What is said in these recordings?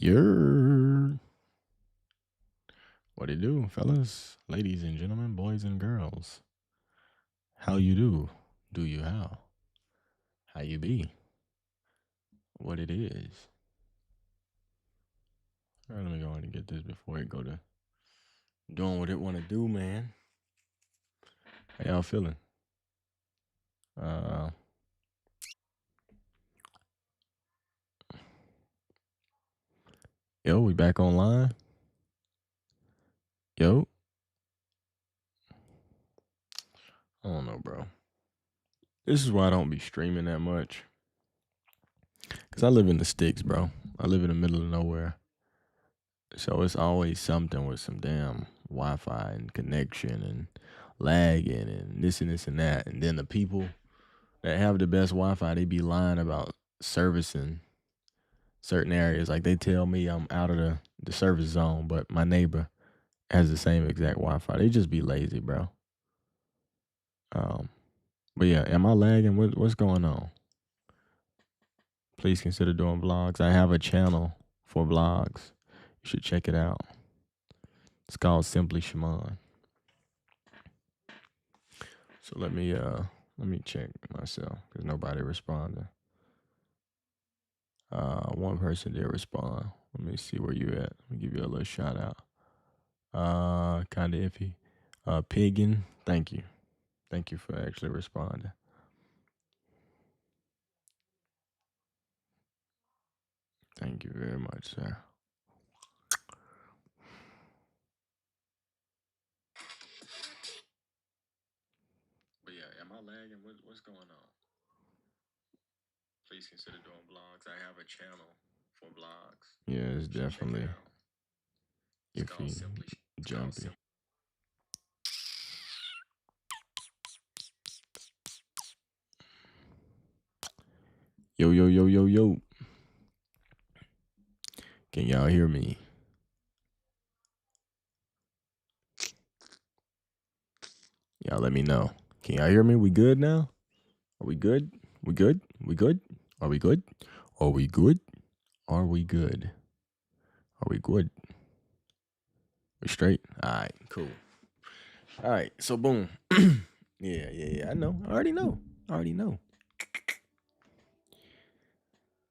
Yer. What it do, fellas, ladies and gentlemen, boys and girls? How you do? Do you how? How you be? What it is? All right, let me go ahead and get this before it go to doing what it want to do, man. How y'all feeling? Uh, yo, we back online. Yo, I don't know, bro. This is why I don't be streaming that much. Cause I live in the sticks, bro. I live in the middle of nowhere. So it's always something with some damn Wi-Fi and connection and lagging and this and that. And then the people that have the best Wi-Fi, they be lying about servicing certain areas. Like they tell me I'm out of the service zone, but my neighbor has the same exact Wi-Fi. They just be lazy, bro. Um, but yeah, am I lagging? What's going on? Please consider doing vlogs. I have a channel for vlogs. You should check it out. It's called Simply Shimon. So let me check myself because nobody responded. One person did respond. Let me see where you at. Let me give you a little shout out. Kinda iffy. Piggin, thank you. Thank you for actually responding. Thank you very much, sir. But yeah, am I lagging? What's going on? Please consider doing vlogs. I have a channel for vlogs. Yeah, it's definitely iffy, jumpy. Yo, yo, yo, yo, yo. Can y'all hear me? Y'all let me know. Can y'all hear me? We good now? Are we good? We good? We good? Are we good? Are we good? Are we good? Are we good? We straight? All right, cool. All right, so boom. yeah. I know. I already know.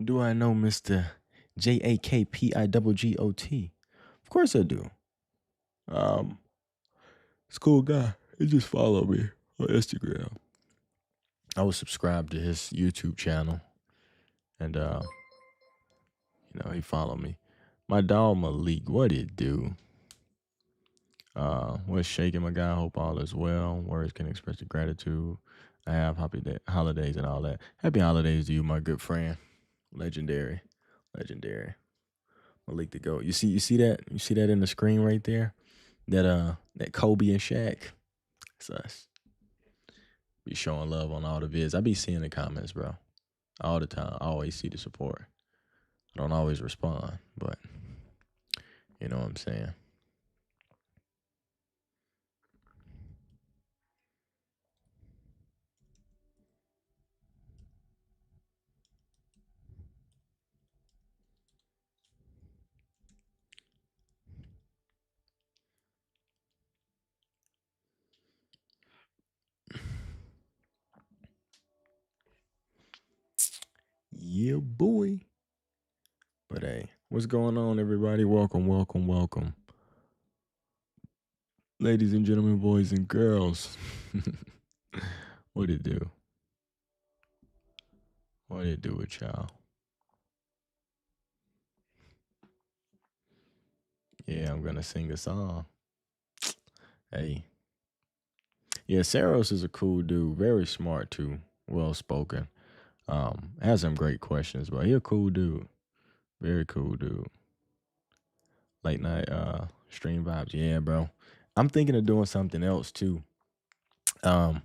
Do I know Mr. JAKPIWGOT? Of course I do. It's a cool guy. He just followed me on Instagram. I was subscribed to his YouTube channel, and he followed me. My dog Malik, what it do? What's shaking, my guy? Hope all is well. Words can express the gratitude I have. Happy holidays and all that. Happy holidays to you, my good friend. Legendary. Malik the GOAT. You see that? You see that in the screen right there? That Kobe and Shaq. It's us. Be showing love on all the vids. I be seeing the comments, bro. All the time. I always see the support. I don't always respond, but you know what I'm saying. Yeah, boy. But hey, what's going on, everybody? Welcome. Ladies and gentlemen, boys and girls. What it do? What it do with y'all? Yeah, I'm gonna sing a song. Hey. Yeah, Saros is a cool dude. Very smart too. Well spoken. Has some great questions, but he a cool dude. Very cool dude. Late night stream vibes. Yeah, bro. I'm thinking of doing something else too. I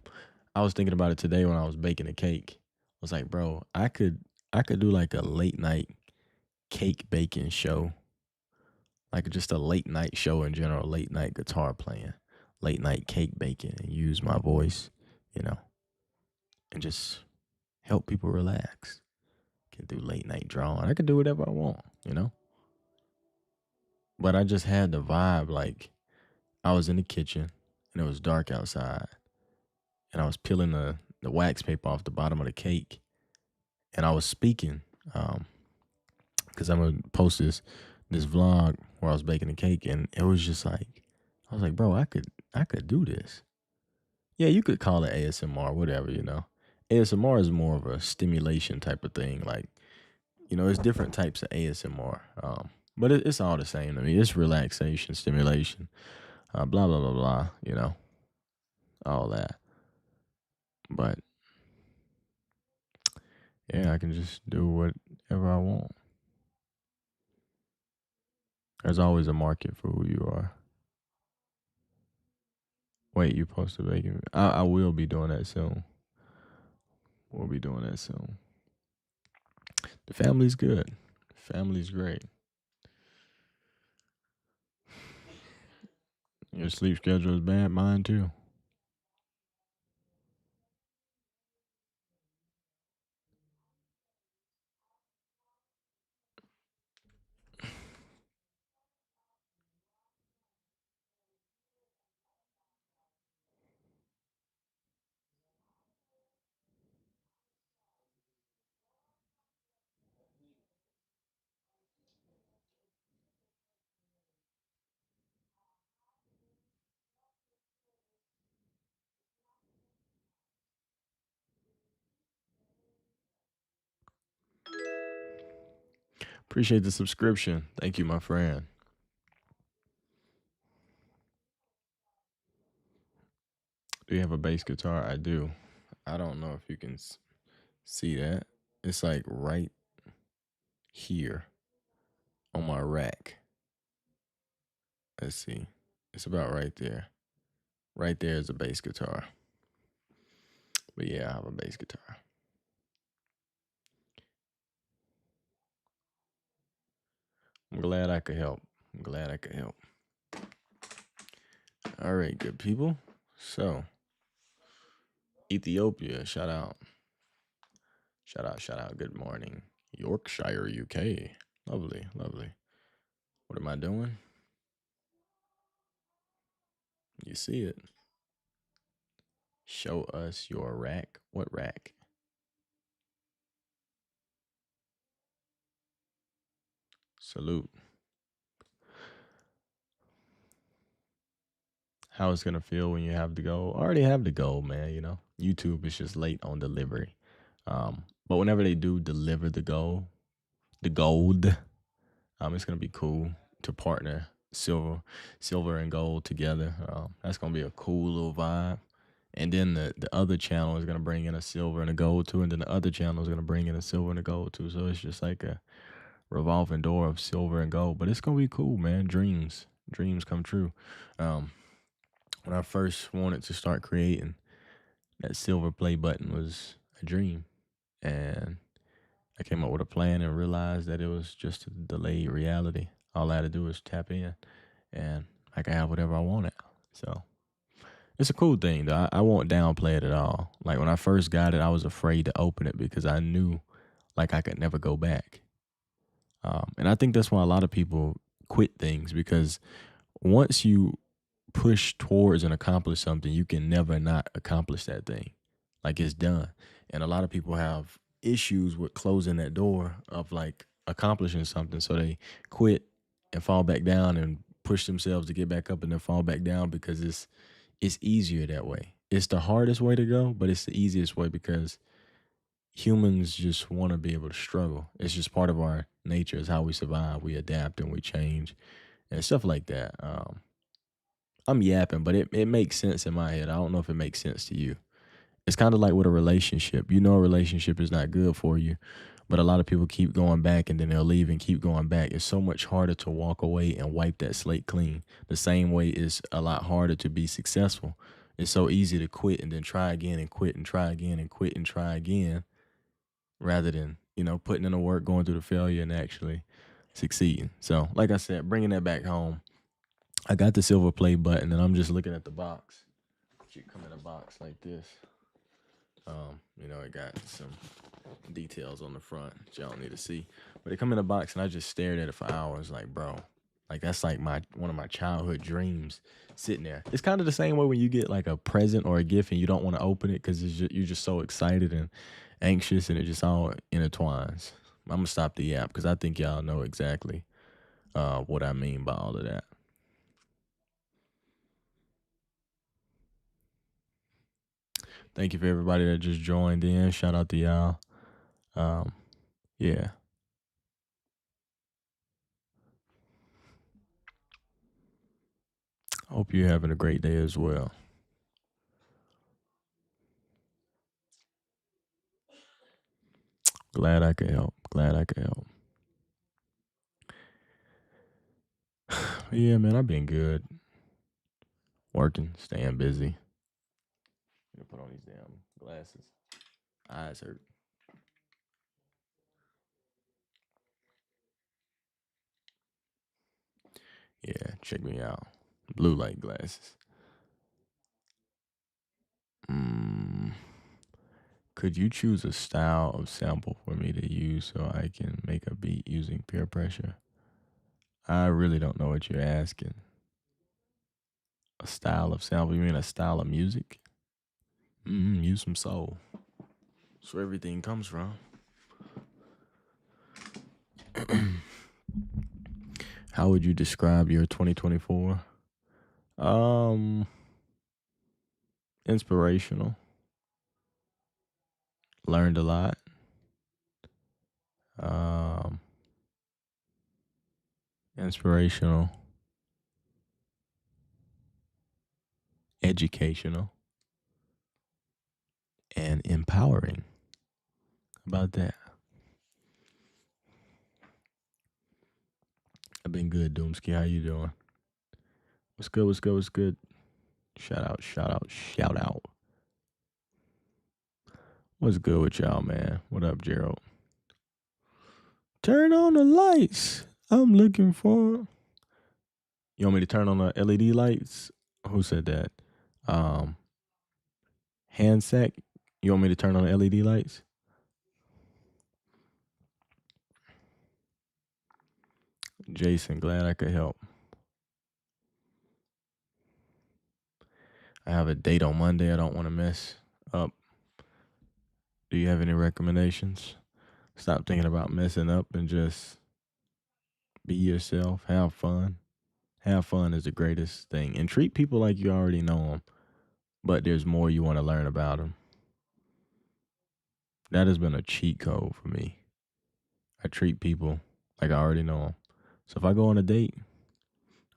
was thinking about it today when I was baking a cake. I was like, bro, I could do like a late night cake baking show. Like just a late night show in general, late night guitar playing, late night cake baking, and use my voice, and just help people relax. Can do late night drawing. I can do whatever I want. But I just had the vibe like I was in the kitchen and it was dark outside and I was peeling the wax paper off the bottom of the cake and I was speaking because I'm gonna post this vlog where I was baking the cake and it was just like I was like, bro, I could do this. Yeah, you could call it ASMR, whatever, you know. ASMR is more of a stimulation type of thing. Like, you know, it's different types of ASMR. But it's all the same to me. It's relaxation, stimulation, blah blah blah blah. You know, all that. But yeah, I can just do whatever I want. There's always a market for who you are. Wait, you posted bacon? I will be doing that soon. We'll be doing that soon. The family's good. Family's great. Your sleep schedule is bad. Mine too. Appreciate the subscription. Thank you, my friend. Do you have a bass guitar? I do. I don't know if you can see that. It's like right here on my rack. Let's see. It's about right there. Right there is a bass guitar. But yeah, I have a bass guitar. I'm glad I could help. I'm glad I could help. All right, good people. So, Ethiopia, shout out. Shout out, shout out. Good morning. Yorkshire, UK. Lovely, lovely. What am I doing? You see it. Show us your rack. What rack? Salute. How it's gonna feel when you have the goal. I already have the goal, man. You know, YouTube is just late on delivery. But whenever they do deliver the gold, it's gonna be cool to partner silver and gold together. That's gonna be a cool little vibe. And then the other channel is gonna bring in a silver and a gold too, and then the other channel is gonna bring in a silver and a gold too. So it's just like a revolving door of silver and gold. But it's gonna be cool, man. Dreams come true. Um, when I first wanted to start creating, that silver play button was a dream. And I came up with a plan and realized that it was just a delayed reality. All I had to do was tap in and I can have whatever I wanted. So it's a cool thing though. I won't downplay it at all. Like when I first got it, I was afraid to open it because I knew like I could never go back. And I think that's why a lot of people quit things because once you push towards and accomplish something, you can never not accomplish that thing. Like it's done. And a lot of people have issues with closing that door of like accomplishing something. So they quit and fall back down and push themselves to get back up and then fall back down because it's easier that way. It's the hardest way to go, but it's the easiest way because humans just want to be able to struggle. It's just part of our nature. Is how we survive. We adapt and we change and stuff like that. I'm yapping, but it makes sense in my head. I don't know if it makes sense to you. It's kind of like with a relationship. You know, a relationship is not good for you, but a lot of people keep going back and then they'll leave and keep going back. It's so much harder to walk away and wipe that slate clean. The same way it's a lot harder to be successful. It's so easy to quit and then try again and quit and try again and quit and try again rather than, you know, putting in the work, going through the failure and actually succeeding. So, like I said, bringing that back home, I got the silver play button and I'm just looking at the box. It should come in a box like this. You know, it got some details on the front that y'all need to see. But it come in a box and I just stared at it for hours like, bro, Like that's like one of my childhood dreams sitting there. It's kind of the same way when you get like a present or a gift and you don't want to open it because you're just so excited and anxious and it just all intertwines. I'm gonna stop the app because I think y'all know exactly what I mean by all of that. Thank you for everybody that just joined in. Shout out to y'all. Yeah. Hope you're having a great day as well. Glad I could help. Glad I could help. Yeah, man, I've been good. Working, staying busy. I'm gonna put on these damn glasses. Eyes hurt. Yeah, check me out. Blue light glasses. Mm, could you choose a style of sample for me to use so I can make a beat using peer pressure? I really don't know what you're asking. A style of sample? You mean a style of music? Use some soul. That's where everything comes from. How would you describe your 2024? Inspirational. Learned a lot. Um, Inspirational. Educational. And empowering. How about that? I've been good, Doomski. How you doing? What's good? What's good? What's good? Shout out, shout out, shout out. What's good with y'all, man? What up, Gerald? Turn on the lights. I'm looking for. You want me to turn on the LED lights? Who said that? Um, Handsack. You want me to turn on the LED lights? Jason, glad I could help. I have a date on Monday I don't want to mess up. Do you have any recommendations? Stop thinking about messing up and just be yourself. Have fun. Have fun is the greatest thing. And treat people like you already know them, but there's more you want to learn about them. That has been a cheat code for me. I treat people like I already know them. So if I go on a date,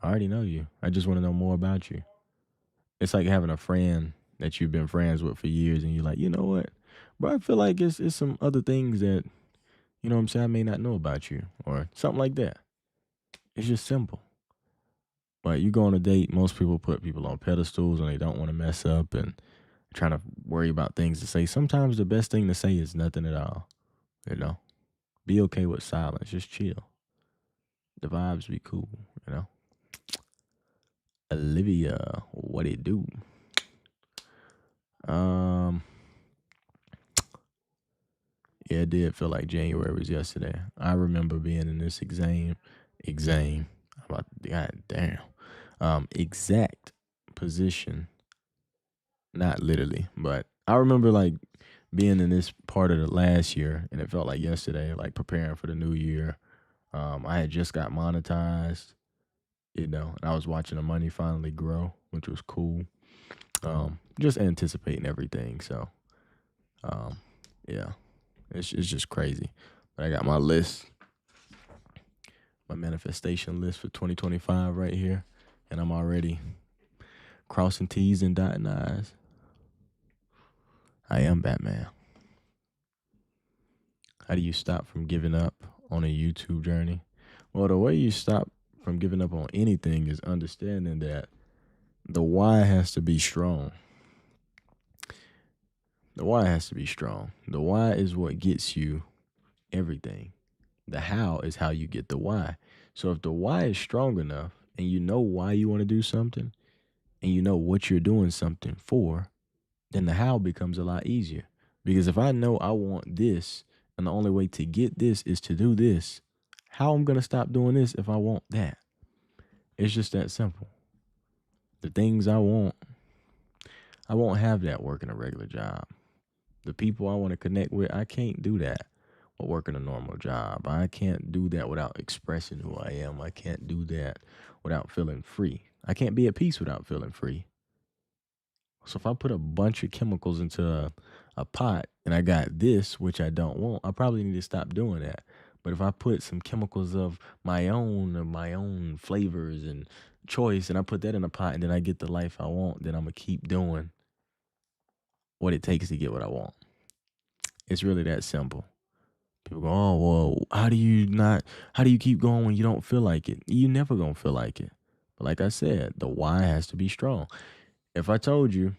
I already know you. I just want to know more about you. It's like having a friend that you've been friends with for years and you're like, you know what? Bro, I feel like it's some other things that, you know what I'm saying, I may not know about you or something like that. It's just simple. But you go on a date, most people put people on pedestals and they don't want to mess up and trying to worry about things to say. Sometimes the best thing to say is nothing at all. You know? Be okay with silence. Just chill. The vibes be cool, you know? Olivia, what it do? Yeah, it did feel like January was yesterday. I remember being in this exam. About god damn. Exact position. Not literally, but I remember like being in this part of the last year and it felt like yesterday, like preparing for the new year. I had just got monetized, you know, and I was watching the money finally grow, which was cool. Just anticipating everything. So, um, yeah, it's just crazy. But I got my list, my manifestation list for 2025 right here, and I'm already crossing T's and dotting I's. I am Batman. How do you stop from giving up on a YouTube journey? Well, the way you stop from giving up on anything is understanding that the why has to be strong. The why has to be strong. The why is what gets you everything. The how is how you get the why. So if the why is strong enough and you know why you want to do something and you know what you're doing something for, then the how becomes a lot easier. Because if I know I want this and the only way to get this is to do this, how I'm going to stop doing this if I want that? It's just that simple. The things I won't have that working a regular job. The people I want to connect with, I can't do that while working a normal job. I can't do that without expressing who I am. I can't do that without feeling free. I can't be at peace without feeling free. So if I put a bunch of chemicals into a pot and I got this, which I don't want, I probably need to stop doing that. But if I put some chemicals of my own flavors and choice, and I put that in a pot and then I get the life I want, then I'm gonna keep doing what it takes to get what I want. It's really that simple. People go, oh well, how do you keep going when you don't feel like it? You never gonna feel like it. But like I said, the why has to be strong. If I told you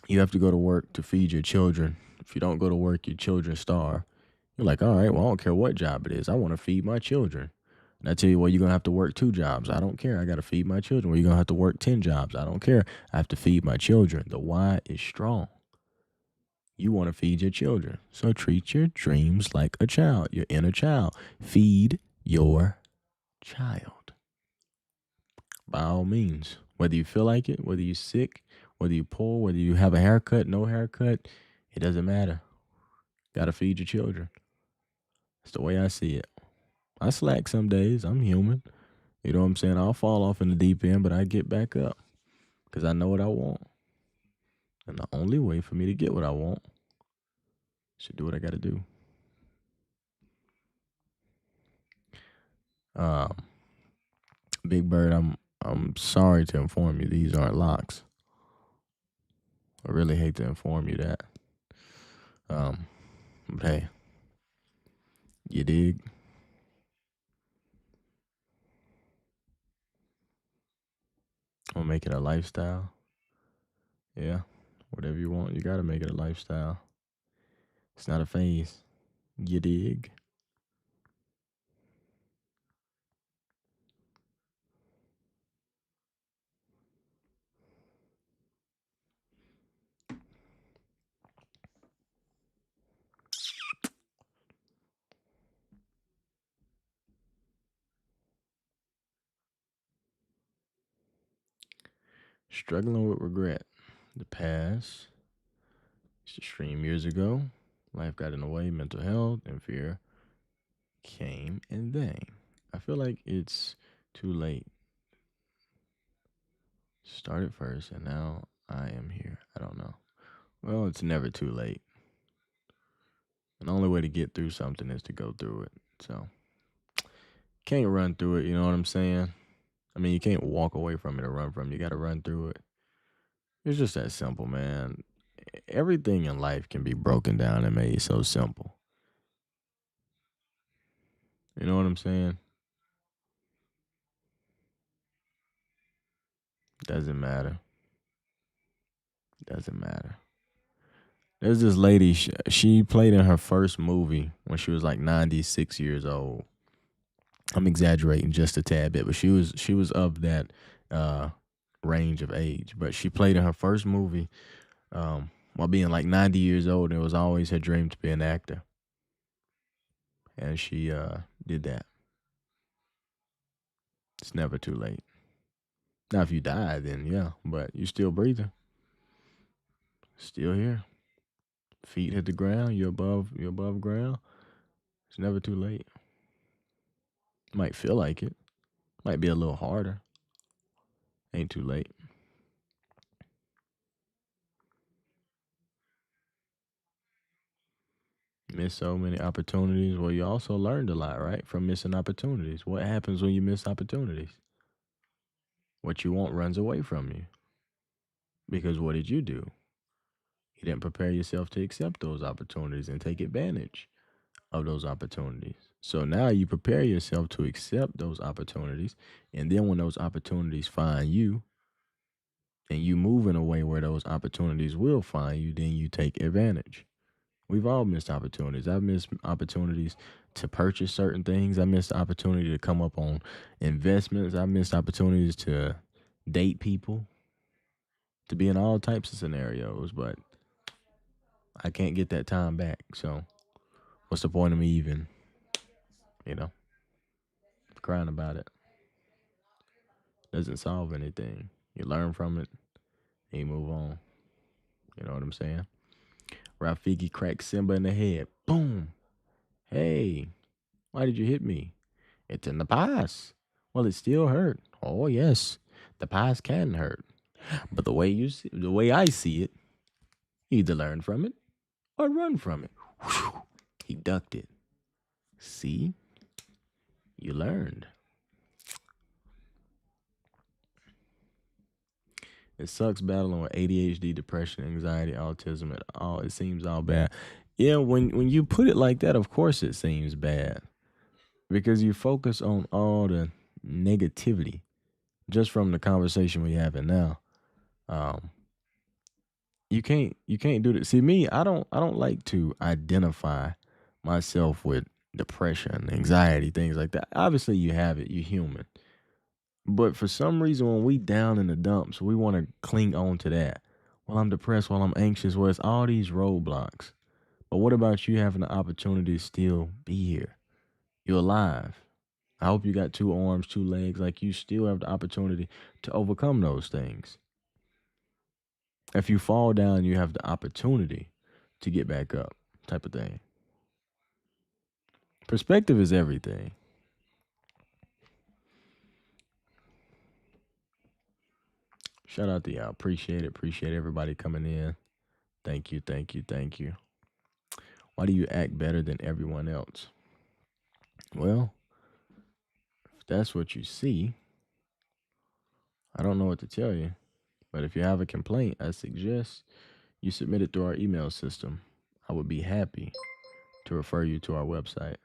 you have to go to work to feed your children. If you don't go to work, your children starve. You're like, all right, well, I don't care what job it is. I want to feed my children. And I tell you, well, you're going to have to work 2 jobs. I don't care. I got to feed my children. Well, you're going to have to work 10 jobs. I don't care. I have to feed my children. The why is strong. You want to feed your children. So treat your dreams like a child, your inner child. Feed your child. By all means, whether you feel like it, whether you're sick, whether you're poor, whether you have a haircut, no haircut, it doesn't matter. Got to feed your children. That's the way I see it. I slack some days. I'm human. You know what I'm saying? I'll fall off in the deep end, but I get back up because I know what I want. And the only way for me to get what I want is to do what I got to do. Um, Big Bird, I'm sorry to inform you these aren't locks. I really hate to inform you that. But hey, you dig? I'm gonna make it a lifestyle. Yeah, whatever you want, you gotta make it a lifestyle. It's not a phase. You dig? Struggling with regret. The past. Used to stream years ago. Life got in the way, mental health and fear came and then. I feel like it's too late. Started first and now I am here. I don't know. Well, it's never too late. And the only way to get through something is to go through it. So can't run through it, you know what I'm saying? I mean, you can't walk away from it or run from it. You got to run through it. It's just that simple, man. Everything in life can be broken down and made so simple. You know what I'm saying? Doesn't matter. Doesn't matter. There's this lady. She played in her first movie when she was like 96 years old. I'm exaggerating just a tad bit, but she was of that uh, range of age. But she played in her first movie while being like 90 years old, and it was always her dream to be an actor. And she did that. It's never too late. Now, if you die, then yeah, but you still breathing, still here. Feet hit the ground. You're above ground. It's never too late. Might feel like it. Might be a little harder. Ain't too late. Miss so many opportunities. Well, you also learned a lot, right? From missing opportunities. What happens when you miss opportunities? What you want runs away from you. Because what did you do? You didn't prepare yourself to accept those opportunities and take advantage of those opportunities. So now you prepare yourself to accept those opportunities. And then when those opportunities find you and you move in a way where those opportunities will find you, then you take advantage. We've all missed opportunities. I've missed opportunities to purchase certain things. I missed the opportunity to come up on investments. I missed opportunities to date people, to be in all types of scenarios, but I can't get that time back. So what's the point of me even, you know, crying about it? doesn't solve anything. You learn from it and you move on. You know what I'm saying? Rafiki cracks Simba in the head. Boom. Hey, why did you hit me? It's in the past. Well, it still hurt. Oh yes, the past can hurt. But the way I see it, you either learn from it or run from it. Whew. He ducked it. See, you learned. It sucks battling with ADHD, depression, anxiety, autism. It seems all bad. Yeah, when you put it like that, of course it seems bad because you focus on all the negativity just from the conversation we having now. Um, you can't do that. See me, I don't like to identify myself with depression, anxiety, things like that. Obviously, you have it. You're human. But for some reason, when we down in the dumps, we want to cling on to that. Well, I'm depressed. Well, I'm anxious. Well, it's all these roadblocks. But what about you having the opportunity to still be here? You're alive. I hope you got two arms, two legs. Like you still have the opportunity to overcome those things. If you fall down, you have the opportunity to get back up, type of thing. Perspective is everything. Shout out to y'all. Appreciate it. Appreciate everybody coming in. Thank you. Thank you. Thank you. Why do you act better than everyone else? Well, if that's what you see, I don't know what to tell you. But if you have a complaint, I suggest you submit it through our email system. I would be happy to refer you to our website.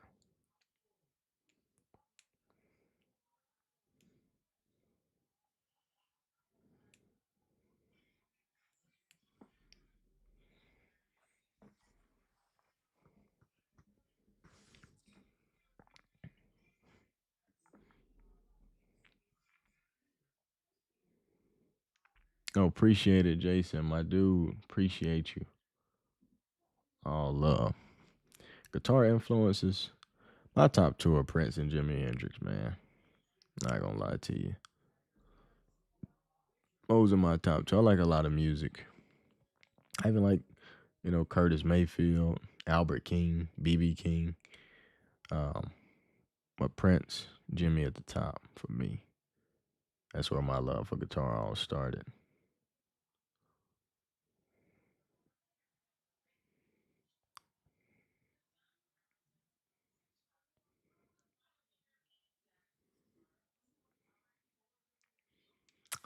Oh, appreciate it, Jason. My dude, appreciate you. All love. Guitar influences. My top two are Prince and Jimi Hendrix, man. Not gonna lie to you. Those are my top two. I like a lot of music. I even like, Curtis Mayfield, Albert King, BB King. Um, but Prince, Jimmy at the top for me. That's where my love for guitar all started.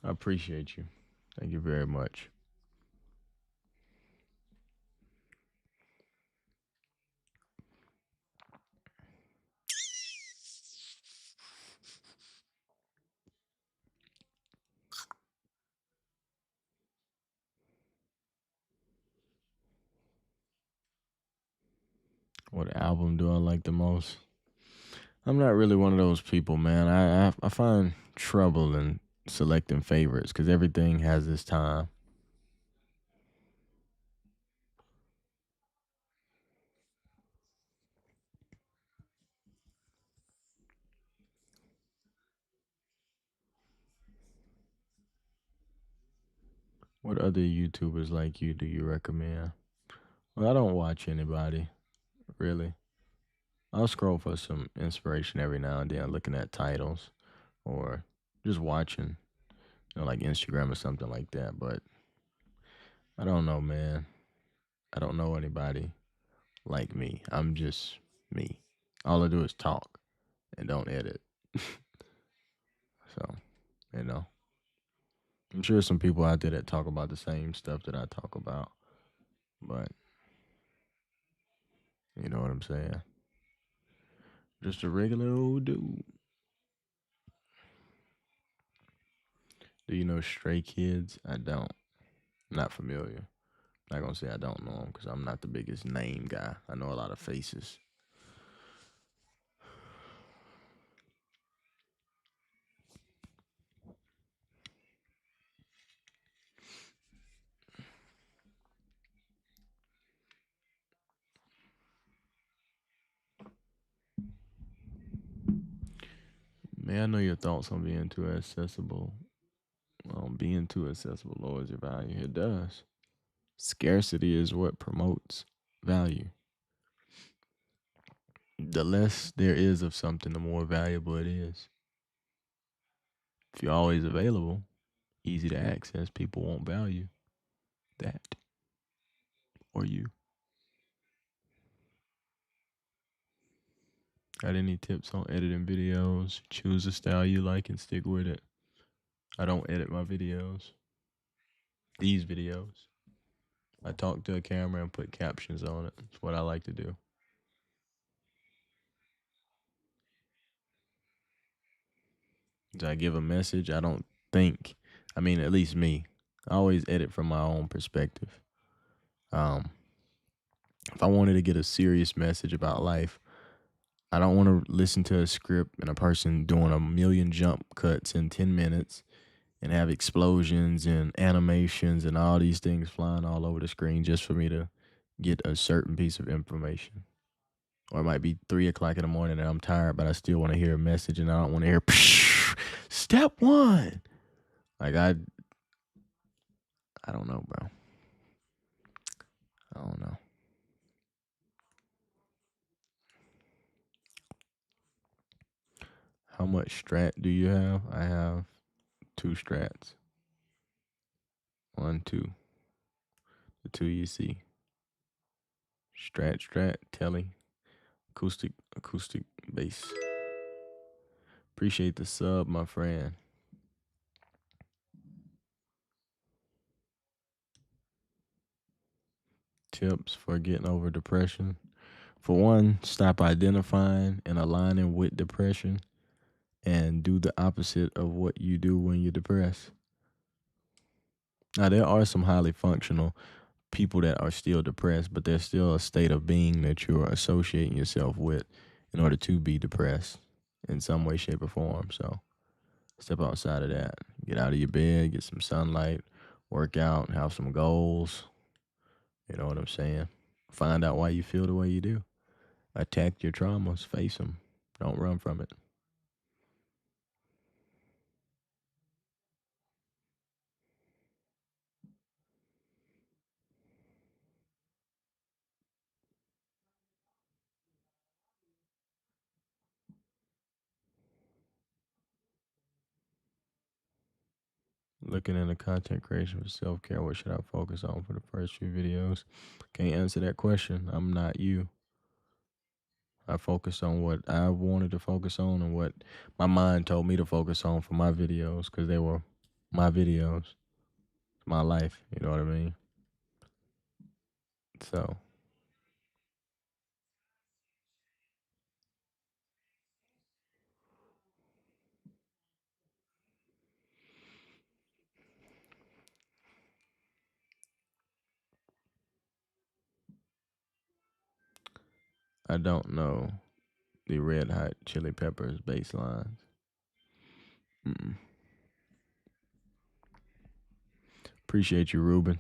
I appreciate you. Thank you very much. What album do I like the most? I'm not really one of those people, man. I find trouble in selecting favorites because everything has its time. What other YouTubers like you do you recommend? Well, I don't watch anybody really. I'll scroll for some inspiration every now and then, looking at titles or just watching, like Instagram or something like that. But I don't know, man. I don't know anybody like me. I'm just me. All I do is talk and don't edit. So, you know, I'm sure some people out there that talk about the same stuff that I talk about, but you know what I'm saying? Just a regular old dude. Do you know Stray Kids? I don't. Not familiar. Not gonna say I don't know them because I'm not the biggest name guy. I know a lot of faces. Man, I know your thoughts on being too accessible. Being too accessible lowers your value. It does. Scarcity is what promotes value. The less there is of something, the more valuable it is. If you're always available, easy to access, people won't value that or you. Got any tips on editing videos? Choose a style you like and stick with it. I don't edit my videos. These videos. I talk to a camera and put captions on it. It's what I like to do. Did I give a message? I don't think. At least me. I always edit from my own perspective. Um, if I wanted to get a serious message about life, I don't want to listen to a script and a person doing a million jump cuts in 10 minutes and have explosions and animations and all these things flying all over the screen just for me to get a certain piece of information. Or it might be 3 o'clock in the morning and I'm tired, but I still want to hear a message and I don't want to hear step one. Like I don't know, bro. I don't know. How much strat do you have? I have 2 strats. 1, 2. The 2 you see. Strat, telly, acoustic, bass. Appreciate the sub, my friend. Tips for getting over depression. For one, stop identifying and aligning with depression and do the opposite of what you do when you're depressed. Now, there are some highly functional people that are still depressed, but there's still a state of being that you're associating yourself with in order to be depressed in some way, shape, or form. So step outside of that. Get out of your bed, get some sunlight, work out, have some goals. You know what I'm saying? Find out why you feel the way you do. Attack your traumas, face them. Don't run from it. Looking into content creation for self-care, what should I focus on for the first few videos? Can't answer that question. I'm not you. I focused on what I wanted to focus on and what my mind told me to focus on for my videos because they were my videos, my life. You know what I mean? So I don't know the Red Hot Chili Peppers bass lines. Mm-mm. Appreciate you, Ruben.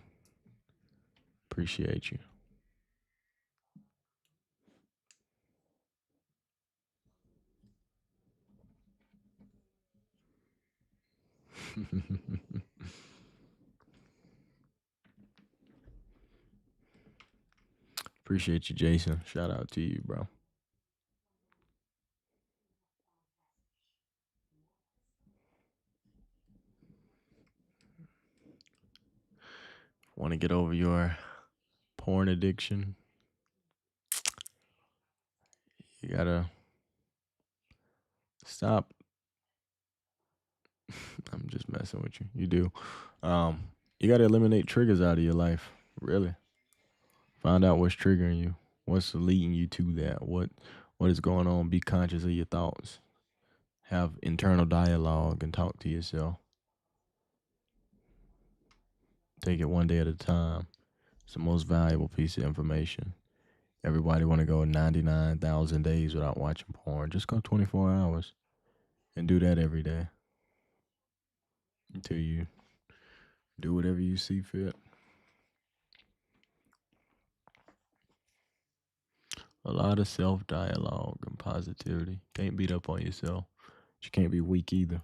Appreciate you. Appreciate you, Jason. Shout out to you, bro. Want to get over your porn addiction? You gotta stop. I'm just messing with you. You do. You gotta eliminate triggers out of your life. Really. Find out what's triggering you. What's leading you to that? What is going on? Be conscious of your thoughts. Have internal dialogue and talk to yourself. Take it one day at a time. It's the most valuable piece of information. Everybody want to go 99,000 days without watching porn. Just go 24 hours and do that every day until you do whatever you see fit. A lot of self dialogue and positivity. Can't beat up on yourself. You can't be weak either.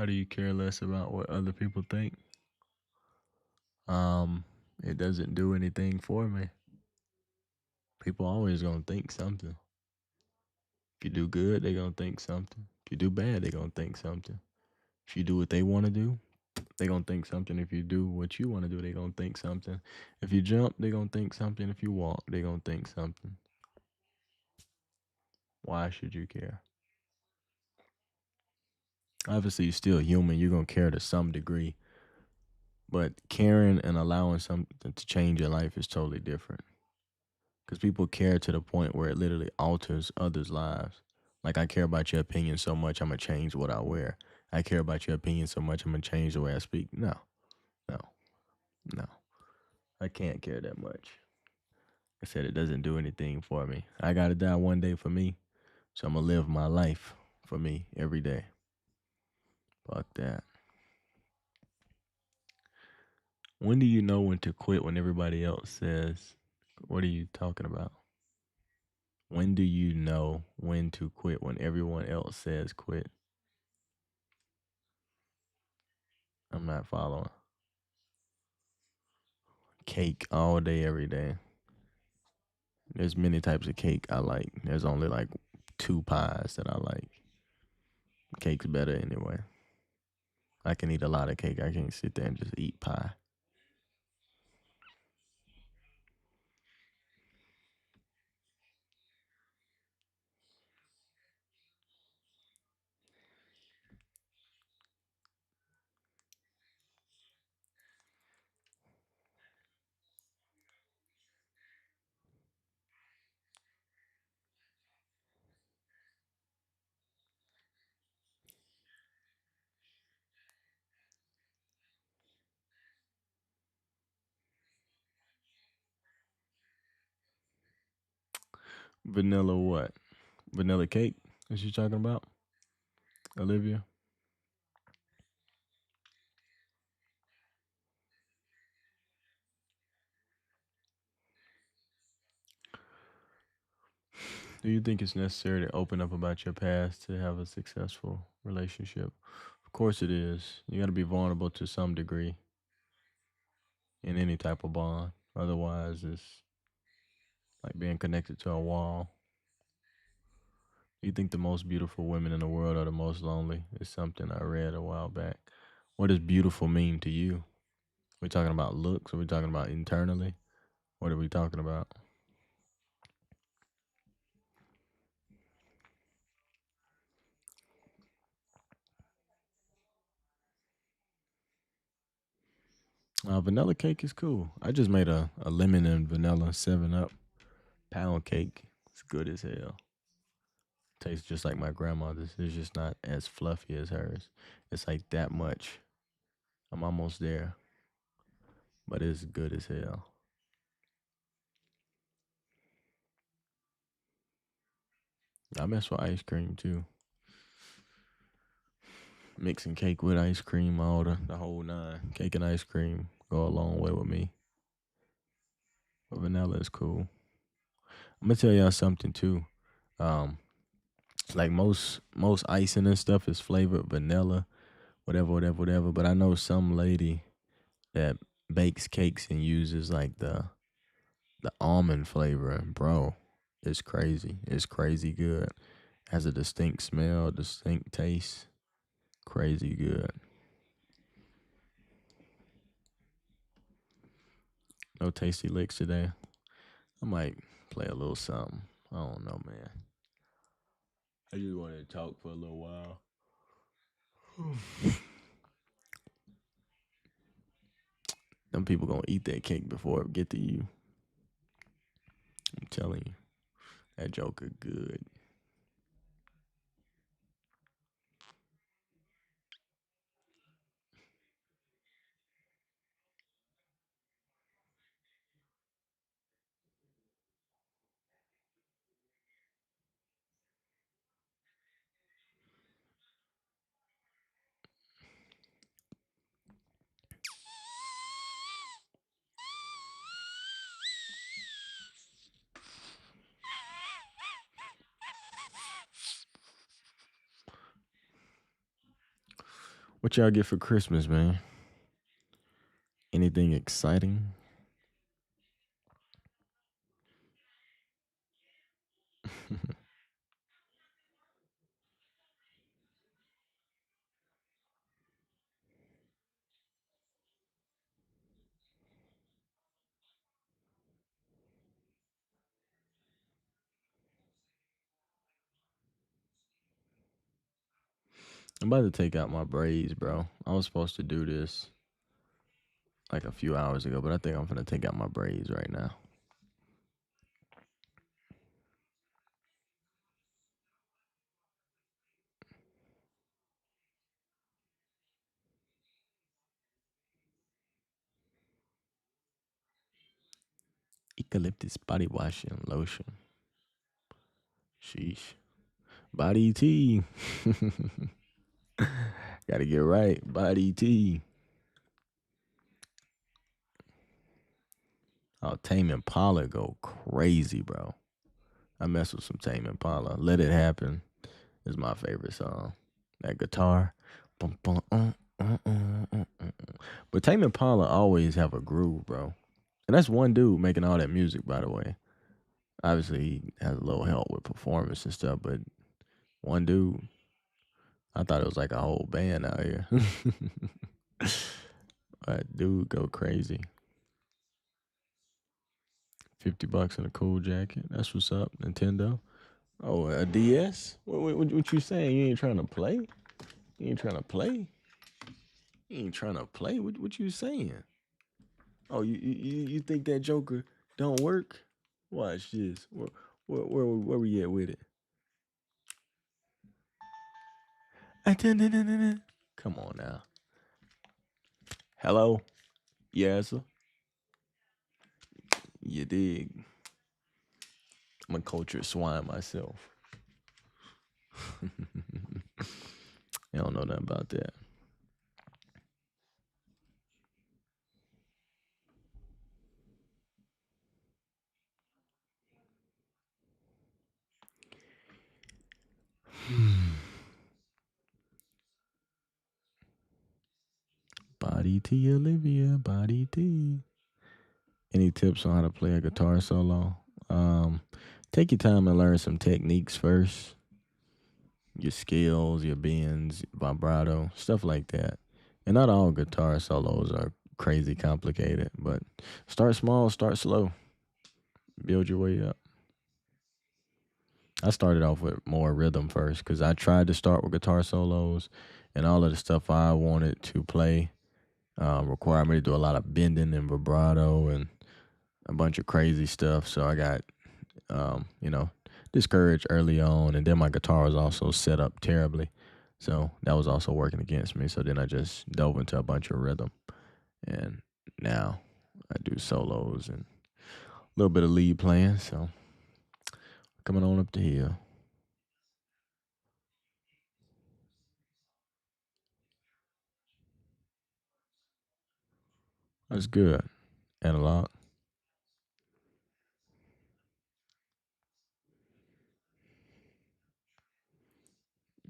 How do you care less about what other people think? Um, it doesn't do anything for me. People always gonna think something. If you do good, they gonna think something. If you do bad, they gonna think something. If you do what they want to do, they gonna think something. If you do what you want to do, they gonna think something. If you jump, they gonna think something. If you walk, they gonna think something. Why should you care? Obviously, you're still human. You're gonna care to some degree, but caring and allowing something to change your life is totally different. Because people care to the point where it literally alters others' lives. Like, I care about your opinion so much, I'm gonna change what I wear. I care about your opinion so much, I'm gonna change the way I speak. No, no, no. I can't care that much. I said it doesn't do anything for me. I gotta die one day for me, so I'm gonna live my life for me every day. Fuck that. When do you know when to quit when everybody else says, what are you talking about? When do you know when to quit when everyone else says quit? I'm not following. Cake all day, every day. There's many types of cake I like. There's only like two pies that I like. Cake's better anyway. I can eat a lot of cake. I can't sit there and just eat pie. Vanilla what? Vanilla cake? Is she talking about? Olivia? Do you think it's necessary to open up about your past to have a successful relationship? Of course it is. You got to be vulnerable to some degree in any type of bond. Otherwise, it's like being connected to a wall. You think the most beautiful women in the world are the most lonely? It's something I read a while back. What does beautiful mean to you? We talking about looks? Are we talking about internally? What are we talking about? Vanilla cake is cool. I just made a lemon and vanilla 7 Up pound cake. It's good as hell. Tastes just like my grandmother's. It's just not as fluffy as hers. It's like that much. I'm almost there, but it's good as hell. I mess with ice cream too. Mixing cake with ice cream, all the whole nine. Cake and ice cream go a long way with me. But vanilla is cool. I'm gonna tell y'all something too. Um, like most icing and stuff is flavored vanilla, whatever, whatever, whatever. But I know some lady that bakes cakes and uses like the almond flavor, and bro, it's crazy. It's crazy good. Has a distinct smell, distinct taste. Crazy good. No tasty licks today. I might play a little something. I don't know, man. I just wanted to talk for a little while. Them Some people gonna eat that cake before it get to you. I'm telling you, that joker good. What y'all get for Christmas, man? Anything exciting? I'm about to take out my braids, bro. I was supposed to do this like a few hours ago, but I think I'm gonna take out my braids right now. Eucalyptus body wash and lotion. Sheesh. Body tea. Gotta get right. Body tea. Oh, Tame Impala go crazy, bro. I mess with some Tame Impala. Let It Happen is my favorite song. That guitar. Bum, bum, But Tame Impala always have a groove, bro. And that's one dude making all that music, by the way. Obviously, he has a little help with performance and stuff, but one dude. I thought it was like a whole band out here. That dude go crazy. $50 in a cool jacket. That's what's up, Nintendo. Oh, a DS? What you saying? You ain't trying to play? You ain't trying to play? You ain't trying to play? What you saying? Oh, you think that Joker don't work? Watch this. Where we at with it? Come on now. Hello? Yes, sir. You dig? I'm a cultured swine myself. I don't know nothing about that. Body T, Olivia. Body T. Any tips on how to play a guitar solo? Um, Take your time and learn some techniques first. Your scales, your bends, vibrato, stuff like that. And not all guitar solos are crazy complicated, but start small, start slow, build your way up. I started off with more rhythm first because I tried to start with guitar solos, and all of the stuff I wanted to play required me to do a lot of bending and vibrato and a bunch of crazy stuff. So I got, you know, discouraged early on, and then my guitar was also set up terribly, so that was also working against me. So then I just dove into a bunch of rhythm, and now I do solos and a little bit of lead playing. So coming on up the hill. That's good. Analog,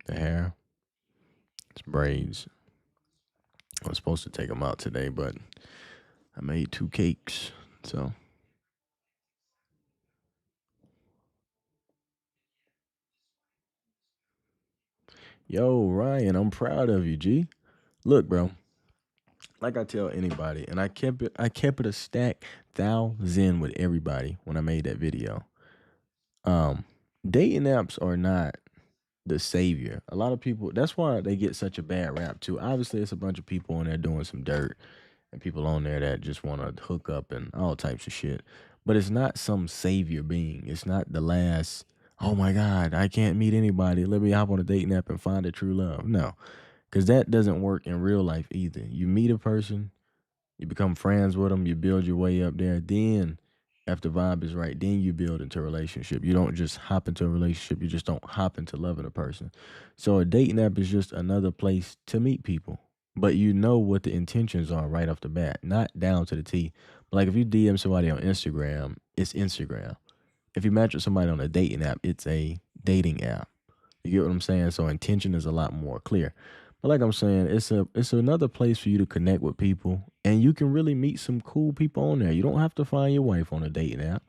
the hair, it's braids. I was supposed to take them out today, but I made 2 cakes. So, yo, Ryan, I'm proud of you, G. Look, bro, like I tell anybody, and I kept it a stack thousand with everybody when I made that video. Um, Dating apps are not the savior. A lot of people, that's why they get such a bad rap too. Obviously, it's a bunch of people in there doing some dirt, and people on there that just want to hook up and all types of shit. But it's not some savior being. It's not the last, oh my God, I can't meet anybody. Let me hop on a dating app and find a true love. No, because that doesn't work in real life either. You meet a person, you become friends with them, you build your way up there. Then, if the vibe is right, then you build into a relationship. You don't just hop into a relationship, you just don't hop into loving a person. So, a dating app is just another place to meet people. But you know what the intentions are right off the bat, not down to the T. But like if you DM somebody on Instagram, it's Instagram. If you match with somebody on a dating app, it's a dating app. You get what I'm saying? So intention is a lot more clear. But like I'm saying, it's another place for you to connect with people, and you can really meet some cool people on there. You don't have to find your wife on a dating app,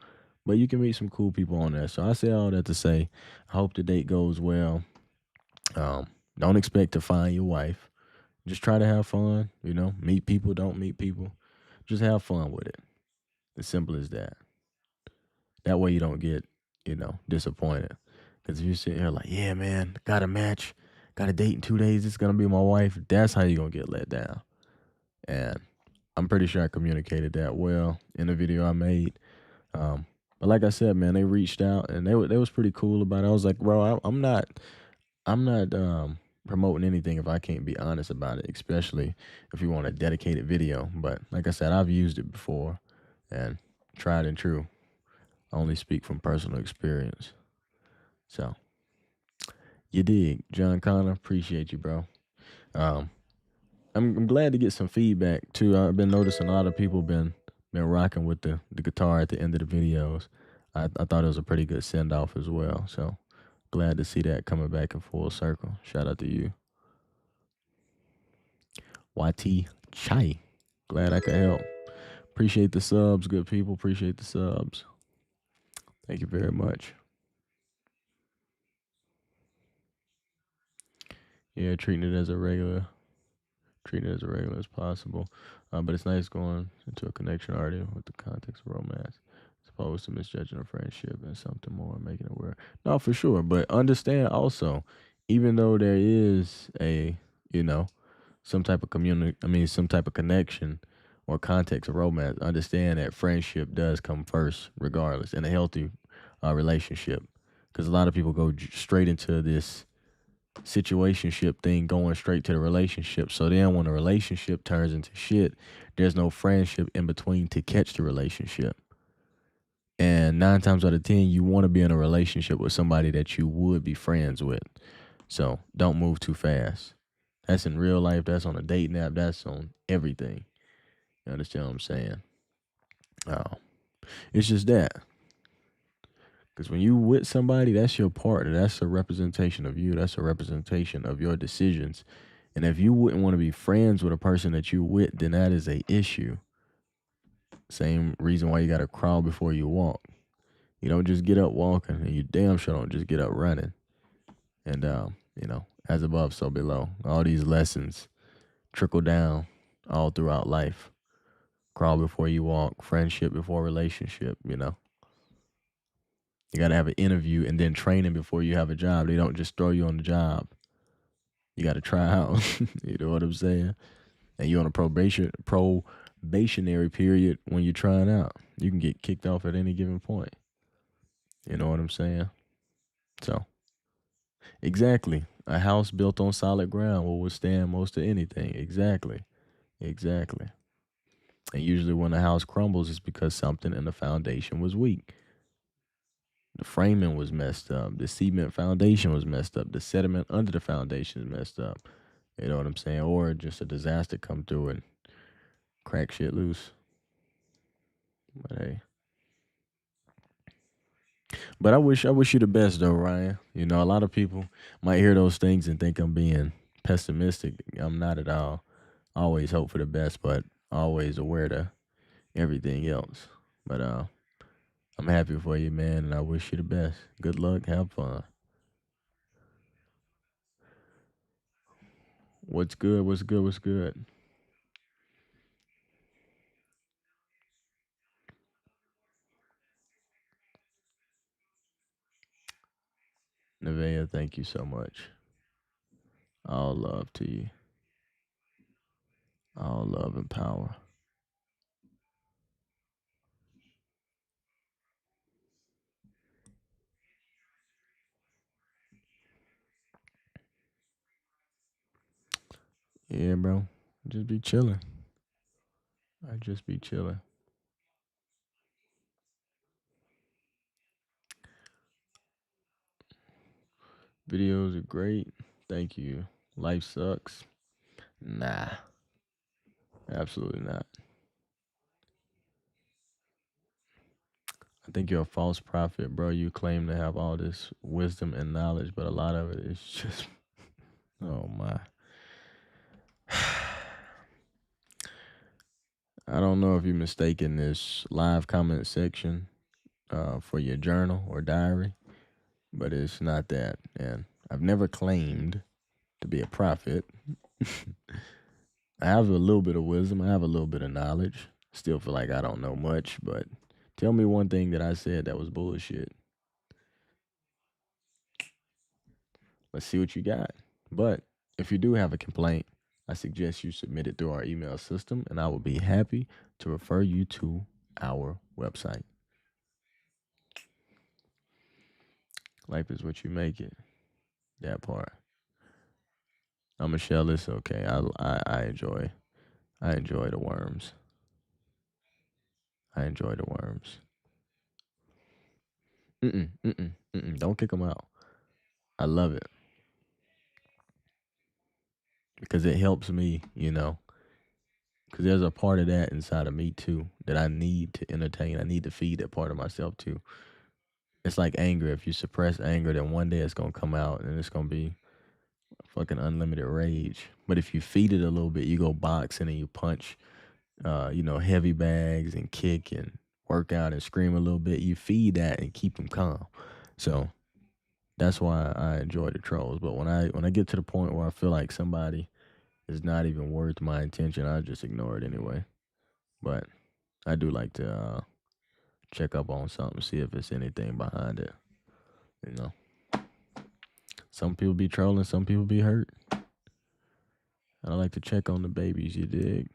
but you can meet some cool people on there. So I say all that to say, I hope the date goes well. Um, don't expect to find your wife. Just try to have fun. Meet people, don't meet people. Just have fun with it. As simple as that. That way you don't get, disappointed. Because if you're sitting here like, yeah, man, got a match, got a date in 2 days, it's going to be my wife, that's how you're going to get let down. And I'm pretty sure I communicated that well in the video I made. But like I said, man, they reached out and they was pretty cool about it. I was like, bro, I'm not promoting anything if I can't be honest about it, especially if you want a dedicated video. But like I said, I've used it before and tried and true. I only speak from personal experience. So you dig, John Connor. Appreciate you, bro. Um, I'm glad to get some feedback too. I've been noticing a lot of people been rocking with the guitar at the end of the videos. I thought it was a pretty good send off as well. So glad to see that coming back in full circle. Shout out to you, YT Chai. Glad I could help. Appreciate the subs, good people. Appreciate the subs. Thank you very much. Yeah, treating it as regular as possible. But it's nice going into a connection already with the context of romance, as opposed to misjudging a friendship and something more, making it work. No, for sure. But understand also, even though there is a, some type of some type of connection or context of romance, understand that friendship does come first, regardless, in a healthy relationship. Because a lot of people go straight into this situationship thing, going straight to the relationship. So then when the relationship turns into shit, there's no friendship in between to catch the relationship. And 9 times out of 10, you want to be in a relationship with somebody that you would be friends with. So don't move too fast. That's in real life. That's on a dating app. That's on everything. You understand what I'm saying? Oh, it's just that. Because when you with somebody, that's your partner. That's a representation of you. That's a representation of your decisions. And if you wouldn't want to be friends with a person that you with, then that is a issue. Same reason why you got to crawl before you walk. You don't just get up walking, and you damn sure don't just get up running. And, as above, so below. All these lessons trickle down all throughout life. Crawl before you walk, friendship before relationship. You got to have an interview and then training before you have a job. They don't just throw you on the job. You got to try out. You know what I'm saying? And you're on a probationary period when you're trying out. You can get kicked off at any given point. You know what I'm saying? So, exactly. A house built on solid ground will withstand most of anything. Exactly. Exactly. And usually when a house crumbles, it's because something in the foundation was weak. The framing was messed up. The cement foundation was messed up. The sediment under the foundation is messed up. You know what I'm saying? Or just a disaster come through and crack shit loose. But hey. But I wish you the best though, Ryan. A lot of people might hear those things and think I'm being pessimistic. I'm not at all. I always hope for the best, but always aware to everything else. But I'm happy for you, man, and I wish you the best. Good luck, have fun. What's good? What's good? What's good? Nevaeh, thank you so much. All love to you. All love and power. Yeah, bro. Just be chilling. I just be chilling. Videos are great. Thank you. Life sucks. Nah, absolutely not. I think you're a false prophet, bro. You claim to have all this wisdom and knowledge, but a lot of it is just, oh my. I don't know if you're mistaking this live comment section for your journal or diary, but it's not that. And I've never claimed to be a prophet. I have a little bit of wisdom. I have a little bit of knowledge. Still feel like I don't know much, but tell me one thing that I said that was bullshit. Let's see what you got. But if you do have a complaint, I suggest you submit it through our email system, and I will be happy to refer you to our website. Life is what you make it. That part. I'm Michelle. It's okay. I enjoy the worms. I enjoy the worms. Don't kick them out. I love it because it helps me, because there's a part of that inside of me too that I need to entertain. I need to feed that part of myself too. It's like anger. If you suppress anger, then one day it's gonna come out and it's gonna be fucking unlimited rage. But if you feed it a little bit, you go boxing and you punch, heavy bags and kick and work out and scream a little bit. You feed that and keep them calm. So that's why I enjoy the trolls. But when I get to the point where I feel like somebody is not even worth my attention, I just ignore it anyway. But I do like to check up on something, see if it's anything behind it. You know, some people be trolling, some people be hurt. I like to check on the babies, you dig?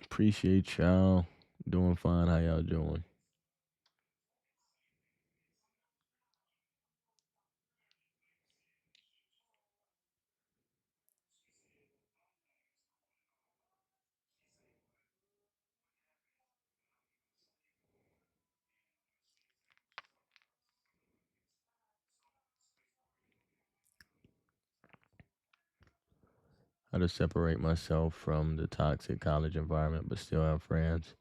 Appreciate y'all. Doing fine. How y'all doing? How to separate myself from the toxic college environment but still have friends.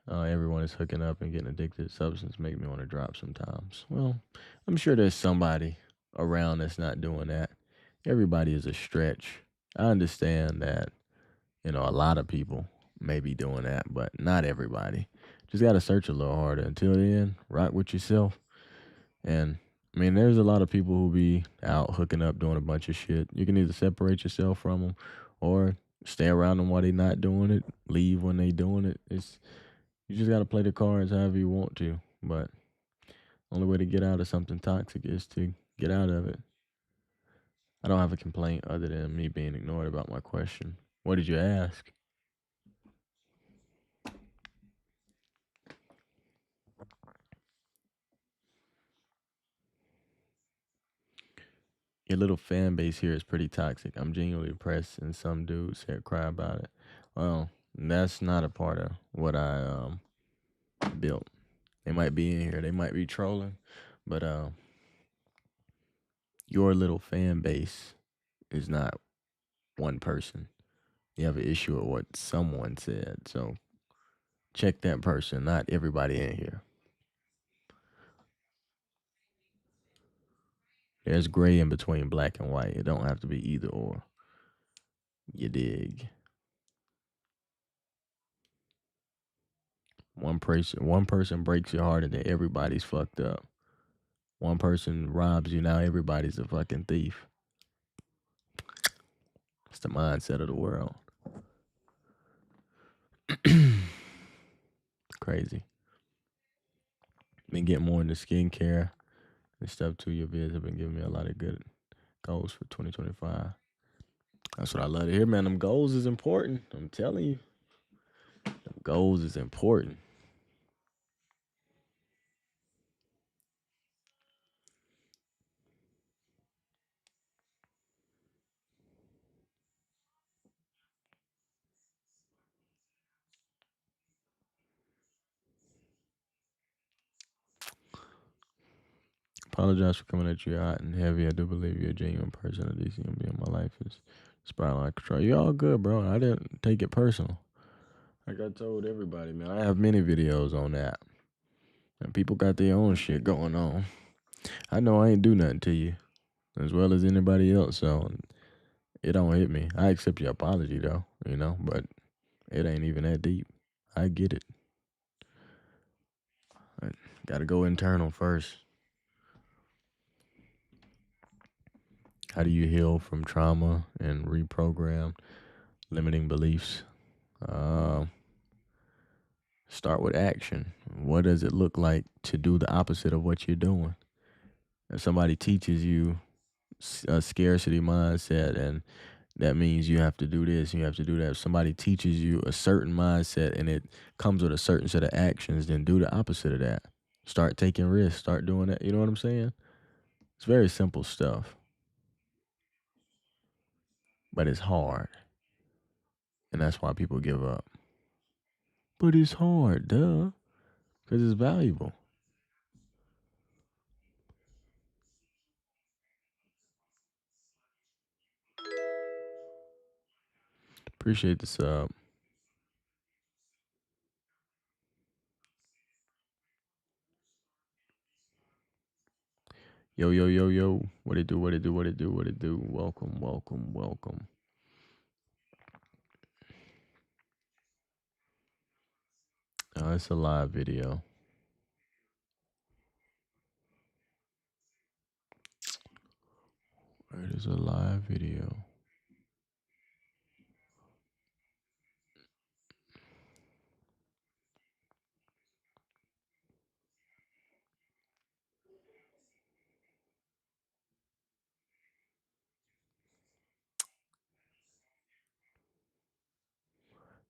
Everyone is hooking up and getting addicted to substance make me want to drop sometimes. Well, I'm sure there's somebody around that's not doing that. Everybody is a stretch. I understand that, a lot of people may be doing that, but not everybody. Just got to search a little harder. Until then, rock with yourself. And I mean, there's a lot of people who be out hooking up, doing a bunch of shit. You can either separate yourself from them or stay around them while they not doing it, leave when they doing it. You just got to play the cards however you want to. But only way to get out of something toxic is to get out of it. I don't have a complaint other than me being ignored about my question. What did you ask? Your little fan base here is pretty toxic. I'm genuinely depressed, and some dudes here cry about it. Well, that's not a part of what I built. They might be in here, they might be trolling, but your little fan base is not one person. You have an issue with what someone said, so check that person, not everybody in here. There's gray in between black and white. It don't have to be either or. You dig? One person breaks your heart and then everybody's fucked up. One person robs you, now everybody's a fucking thief. It's the mindset of the world. Crazy. Been getting more into skincare and stuff too. Your vids have been giving me a lot of good goals for 2025. That's what I love to hear, man. Them goals is important. I'm telling you. Them goals is important. Apologize for coming at you hot and heavy. I do believe you're a genuine person. At least you're gonna be in my life is spiraling out of control. You're all good, bro. I didn't take it personal. Like I told everybody, man, I have many videos on that. And people got their own shit going on. I know I ain't do nothing to you as well as anybody else, so it don't hit me. I accept your apology though, but it ain't even that deep. I get it. I gotta go internal first. How do you heal from trauma and reprogram limiting beliefs? Start with action. What does it look like to do the opposite of what you're doing? If somebody teaches you a scarcity mindset and that means you have to do this, you have to do that. If somebody teaches you a certain mindset and it comes with a certain set of actions, then do the opposite of that. Start taking risks, start doing that. You know what I'm saying? It's very simple stuff, but it's hard. And that's why people give up. But it's hard, duh, because it's valuable. Appreciate the sub. Yo, yo, yo, yo. What it do, what it do, what it do, what it do. Welcome, welcome, welcome. It's a live video. It is a live video.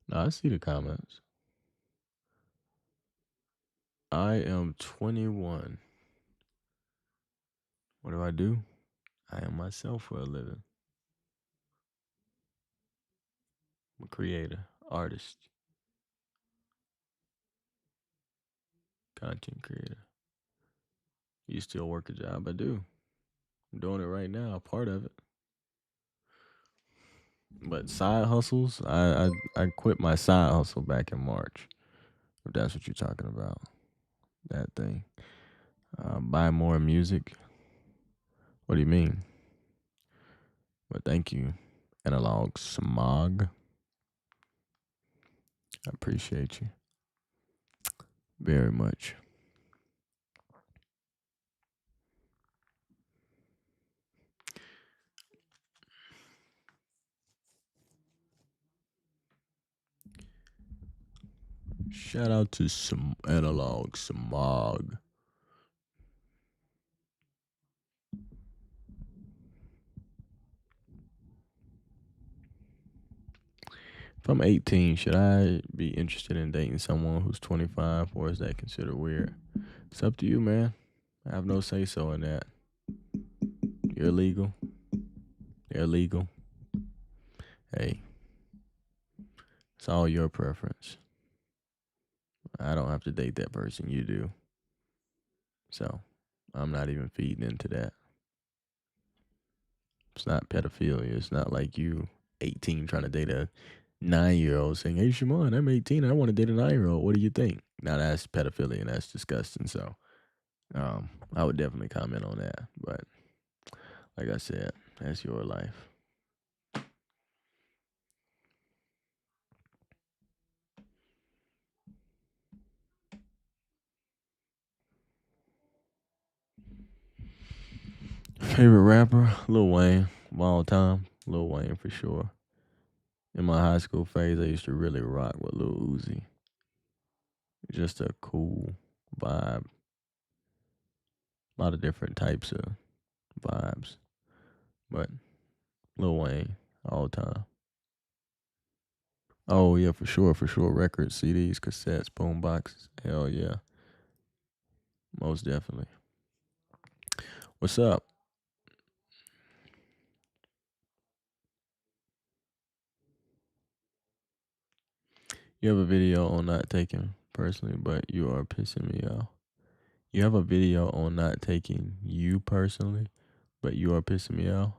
Now, I see the comments. I am 21. What do I do? I am myself for a living. I'm a creator, artist, content creator. You still work a job? I do. I'm doing it right now, part of it. But side hustles, I quit my side hustle back in March. If that's what you're talking about, that thing. Buy more music. What do you mean? But thank you, Analog Smog. I appreciate you very much. Shout out to some Analog Smog. If I'm 18, should I be interested in dating someone who's 25, or is that considered weird? It's up to you, man. I have no say so in that. You're legal. They're legal. Hey, it's all your preference. I don't have to date that person. You do. So I'm not even feeding into that. It's not pedophilia. It's not like you 18 trying to date a 9-year-old saying, "Hey, Shimon, I'm 18 and I want to date a 9-year-old. What do you think?" Now that's pedophilia and that's disgusting. So I would definitely comment on that. But like I said, that's your life. Favorite rapper? Lil Wayne of all time. Lil Wayne for sure. In my high school phase, I used to really rock with Lil Uzi. Just a cool vibe. A lot of different types of vibes. But Lil Wayne, all time. Oh yeah, for sure, for sure. Records, CDs, cassettes, boom boxes. Hell yeah. Most definitely. What's up? You have a video on not taking personally, but you are pissing me off. You have a video on not taking you personally, but you are pissing me off.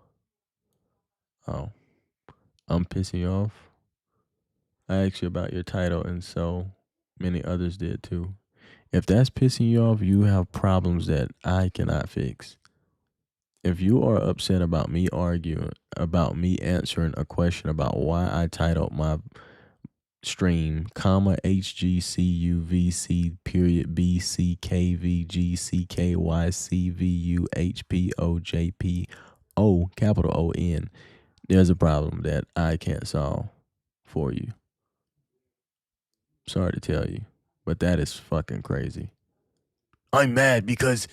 Oh, I'm pissing you off. I asked you about your title, and so many others did too. If that's pissing you off, you have problems that I cannot fix. If you are upset about me arguing, about me answering a question about why I titled my stream, comma, hgcuvc period b.kvgckycvuhpojpO, capital ON, there's a problem that I can't solve for you. Sorry to tell you, but that is fucking crazy. I'm mad because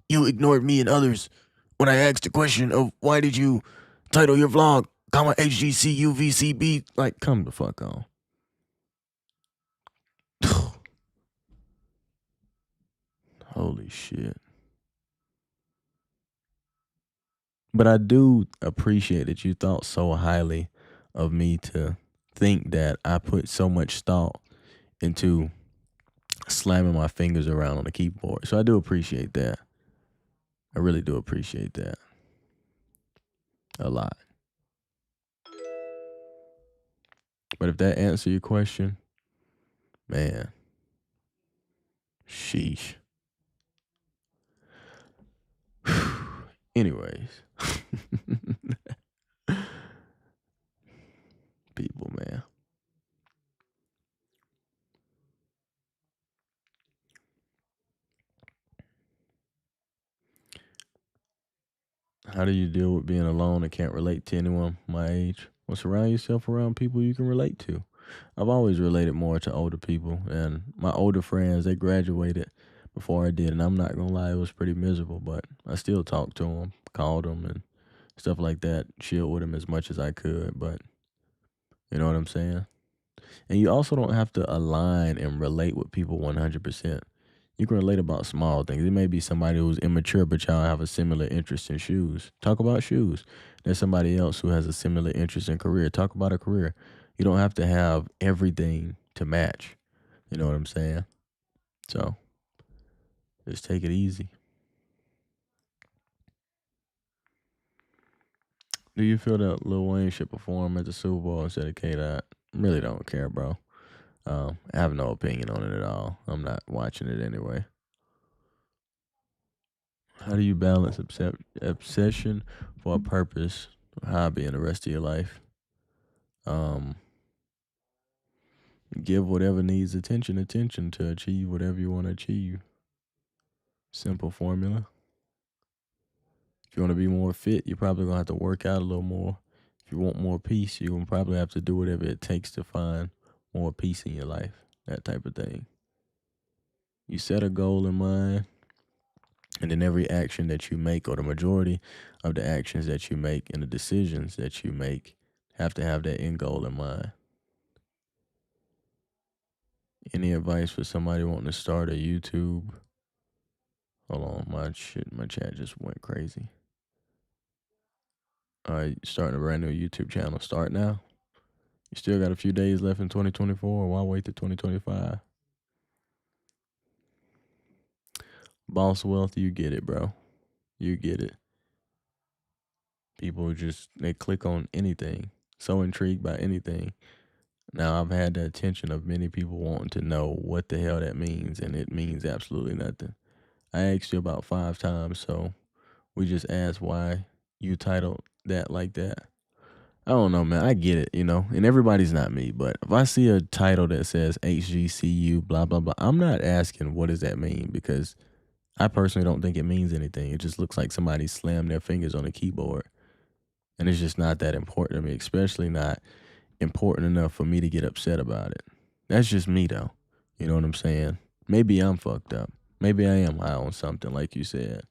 you ignored me and others when I asked the question of why did you title your vlog, comma, hgcuvcb. Like, come the fuck on. Holy shit. But I do appreciate that you thought so highly of me to think that I put so much thought into slamming my fingers around on the keyboard. So I do appreciate that. I really do appreciate that. A lot. But if that answers your question, man, sheesh. Anyways. People, man. How do you deal with being alone and can't relate to anyone my age? Well, surround yourself around people you can relate to. I've always related more to older people, and my older friends, they graduated before I did, and I'm not gonna lie, it was pretty miserable, but I still talked to them, called them, and stuff like that, chilled with them as much as I could, but you know what I'm saying? And you also don't have to align and relate with people 100%. You can relate about small things. It may be somebody who's immature, but y'all have a similar interest in shoes. Talk about shoes. There's somebody else who has a similar interest in career. Talk about a career. You don't have to have everything to match. You know what I'm saying? So just take it easy. Do you feel that Lil Wayne should perform at the Super Bowl instead of K-Dot? Really don't care, bro. I have no opinion on it at all. I'm not watching it anyway. How do you balance obsession for a purpose, hobby, and the rest of your life? Um, give whatever needs attention to achieve whatever you want to achieve. Simple formula. If you want to be more fit, you're probably going to have to work out a little more. If you want more peace, you're going to probably have to do whatever it takes to find more peace in your life. That type of thing. You set a goal in mind, and then every action that you make, or the majority of the actions that you make and the decisions that you make, have to have that end goal in mind. Any advice for somebody wanting to start a YouTube? Hold on, my chat just went crazy. All right, starting a brand new YouTube channel. Start now. You still got a few days left in 2024. Why wait to 2025? Boss wealth, you get it, bro. You get it. People just, they click on anything. So intrigued by anything. Now, I've had the attention of many people wanting to know what the hell that means, and it means absolutely nothing. I asked you about 5 times, so we just asked why you titled that like that. I don't know, man. I get it, and everybody's not me, but if I see a title that says HGCU, blah, blah, blah, I'm not asking what does that mean, because I personally don't think it means anything. It just looks like somebody slammed their fingers on a keyboard, and it's just not that important to me, especially not important enough for me to get upset about it. That's just me, though. You know what I'm saying? Maybe I'm fucked up. Maybe I am high on something, like you said.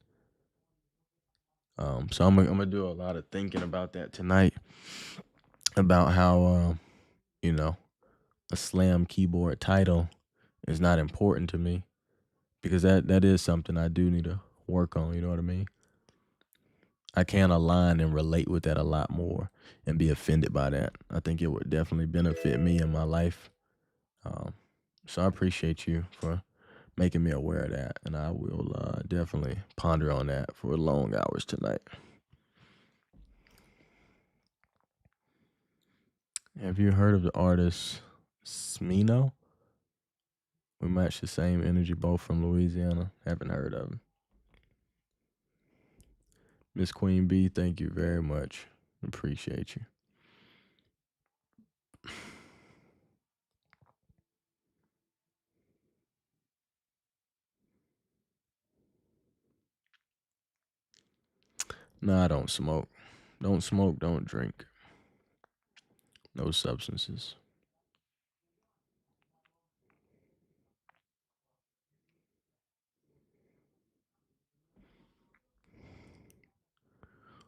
So I'm gonna do a lot of thinking about that tonight, about how a slam keyboard title is not important to me, because that is something I do need to work on. You know what I mean? I can align and relate with that a lot more and be offended by that. I think it would definitely benefit me in my life. So I appreciate you for making me aware of that, and I will definitely ponder on that for long hours tonight. Have you heard of the artist Smino? We match the same energy, both from Louisiana. Haven't heard of him. Miss Queen B, thank you very much. Appreciate you. No, I don't smoke. Don't smoke, don't drink. No substances.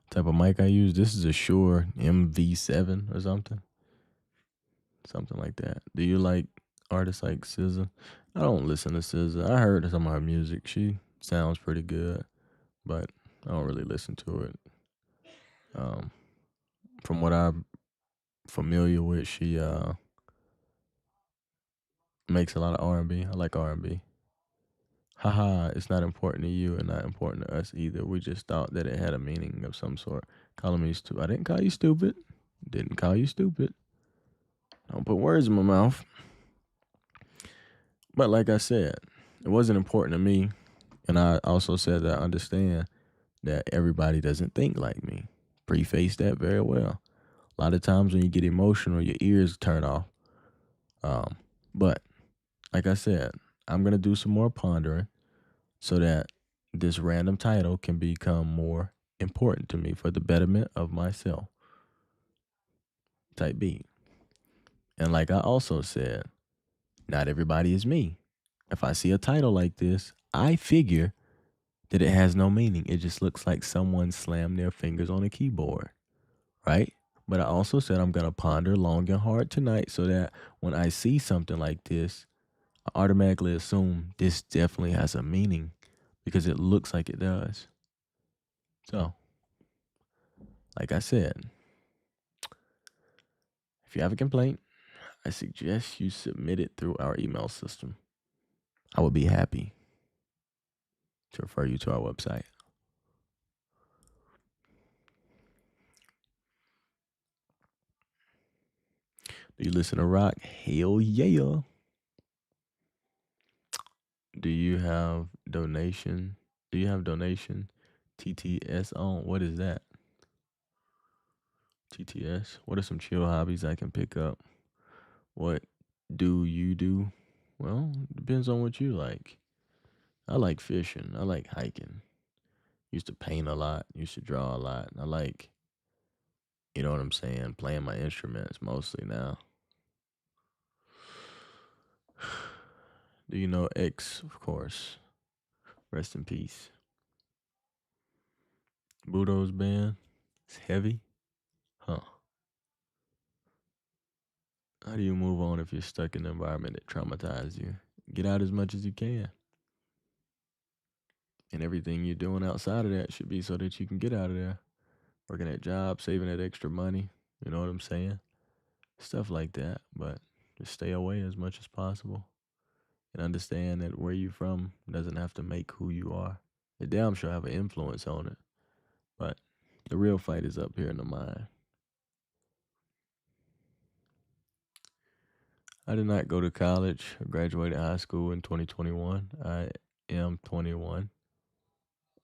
Type of mic I use, this is a Shure MV7 or something. Something like that. Do you like artists like SZA? I don't listen to SZA. I heard some of her music. She sounds pretty good, but I don't really listen to it. From what I'm familiar with, she makes a lot of R&B. I like R&B. Haha, it's not important to you and not important to us either. We just thought that it had a meaning of some sort. Calling me stupid. I didn't call you stupid. Didn't call you stupid. Don't put words in my mouth. But like I said, it wasn't important to me. And I also said that I understand that everybody doesn't think like me. Preface that very well. A lot of times when you get emotional, your ears turn off. But like I said, I'm going to do some more pondering so that this random title can become more important to me for the betterment of myself. Type B. And like I also said, not everybody is me. If I see a title like this, I figure that it has no meaning. It just looks like someone slammed their fingers on a keyboard, right? But I also said I'm going to ponder long and hard tonight so that when I see something like this, I automatically assume this definitely has a meaning because it looks like it does. So, like I said, if you have a complaint, I suggest you submit it through our email system. I would be happy to refer you to our website. Do you listen to rock? Hell yeah. Do you have donation? Do you have donation TTS on? What is that? TTS? What are some chill hobbies I can pick up? What do you do? Well, depends on what you like. I like fishing. I like hiking. Used to paint a lot. Used to draw a lot. I like, you know what I'm saying, playing my instruments mostly now. Do you know X, of course? Rest in peace. Budo's band. It's heavy. Huh. How do you move on if you're stuck in an environment that traumatized you? Get out as much as you can. And everything you're doing outside of that should be so that you can get out of there. Working at job, saving that extra money. You know what I'm saying? Stuff like that. But just stay away as much as possible. And understand that where you're from doesn't have to make who you are. It damn sure have an influence on it. But the real fight is up here in the mind. I did not go to college. I graduated high school in 2021. I am 21.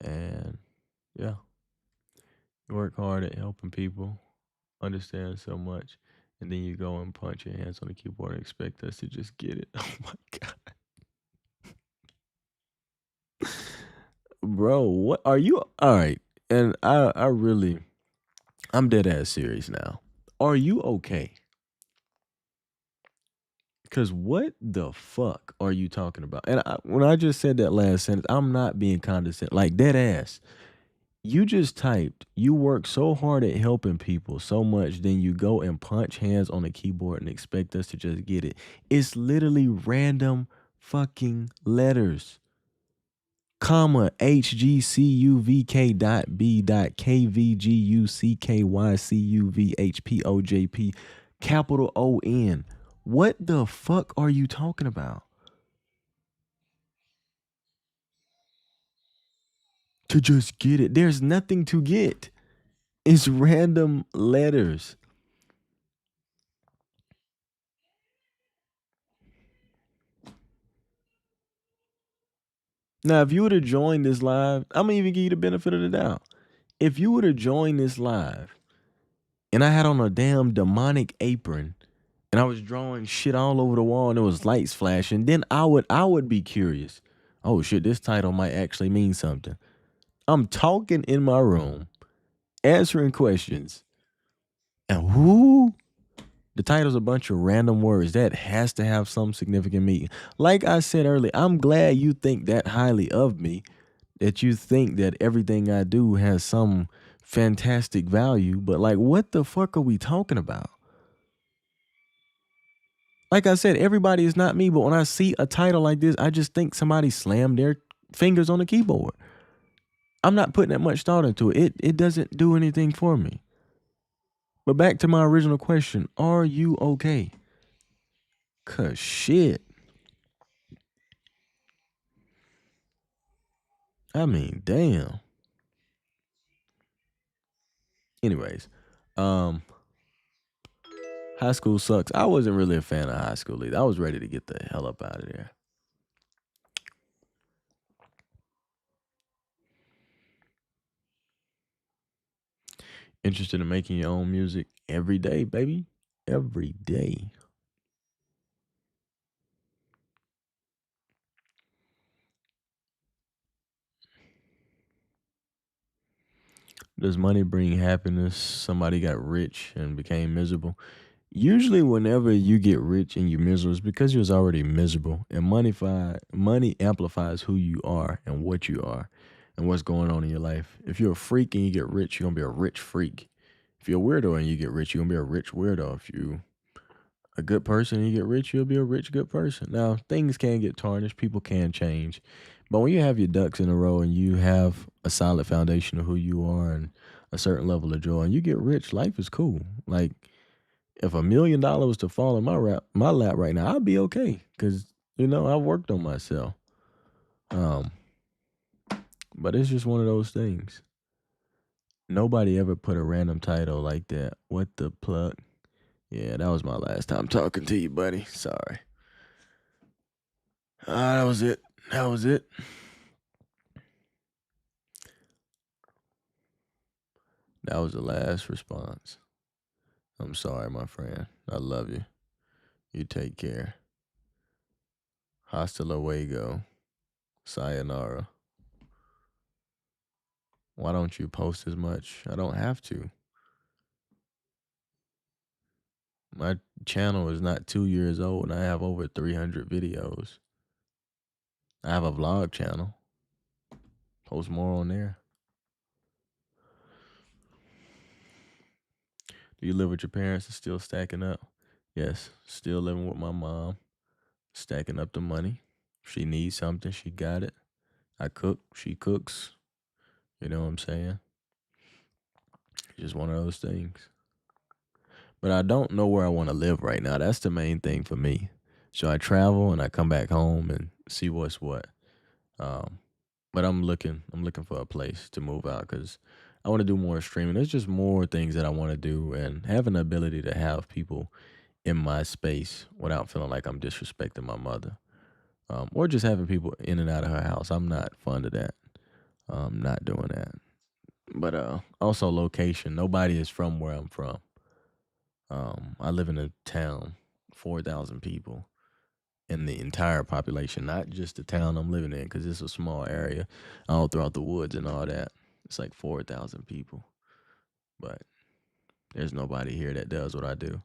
And yeah, you work hard at helping people understand so much. And then you go and punch your hands on the keyboard and expect us to just get it. Oh my God. Bro, what are you? All right. And I'm dead ass serious now. Are you okay? Because what the fuck are you talking about? And when I just said that last sentence, I'm not being condescending. Like, dead ass. You just typed, you work so hard at helping people so much, then you go and punch hands on a keyboard and expect us to just get it. It's literally random fucking letters. Comma, hgcuvk.b.kvgckycvuhpojp, capital ON. What the fuck are you talking about? to just get it. There's nothing to get. It's random letters. Now, if you would have joined this live, I'm gonna even give you the benefit of the doubt. If you would have joined this live and I had on a damn demonic apron and I was drawing shit all over the wall and there was lights flashing, then I would be curious. Oh shit, this title might actually mean something. I'm talking in my room, answering questions, and who? The title's a bunch of random words. That has to have some significant meaning. Like I said earlier, I'm glad you think that highly of me, that you think that everything I do has some fantastic value, but like, what the fuck are we talking about? Like I said, everybody is not me, but when I see a title like this, I just think somebody slammed their fingers on the keyboard. I'm not putting that much thought into it. It doesn't do anything for me. But back to my original question, are you okay? Cause shit. I mean, damn. Anyways, um, high school sucks. I wasn't really a fan of high school either. I was ready to get the hell up out of there. Interested in making your own music every day, baby. Every day. Does money bring happiness? Somebody got rich and became miserable. Usually, whenever you get rich and you're miserable, it's because you was already miserable. And money amplifies who you are and what you are and what's going on in your life. If you're a freak and you get rich, you're gonna be a rich freak. If you're a weirdo and you get rich, you're gonna be a rich weirdo. If you a good person and you get rich, you'll be a rich good person. Now, things can get tarnished, people can change. But when you have your ducks in a row and you have a solid foundation of who you are and a certain level of joy and you get rich, life is cool. Like if $1 million was to fall in my lap right now, I'd be okay because I've worked on myself. Um, but it's just one of those things. Nobody ever put a random title like that. What the plug? Yeah, that was my last time talking to you, buddy. Sorry. That was it. That was it. That was the last response. I'm sorry, my friend. I love you. You take care. Hasta luego. Sayonara. Why don't you post as much? I don't have to. My channel is not 2 years old and I have over 300 videos. I have a vlog channel. Post more on there. Do you live with your parents and still stacking up? Yes, still living with my mom, stacking up the money. If she needs something, she got it. I cook, she cooks. You know what I'm saying? Just one of those things. But I don't know where I want to live right now. That's the main thing for me. So I travel and I come back home and see what's what. Um, but I'm looking for a place to move out because I want to do more streaming. There's just more things that I want to do and having the ability to have people in my space without feeling like I'm disrespecting my mother. Or just having people in and out of her house. I'm not fond of that. Not doing that. But also location. Nobody is from where I'm from. I live in a town, 4,000 people, and the entire population, not just the town I'm living in, because it's a small area, all throughout the woods and all that. It's like 4,000 people, but there's nobody here that does what I do.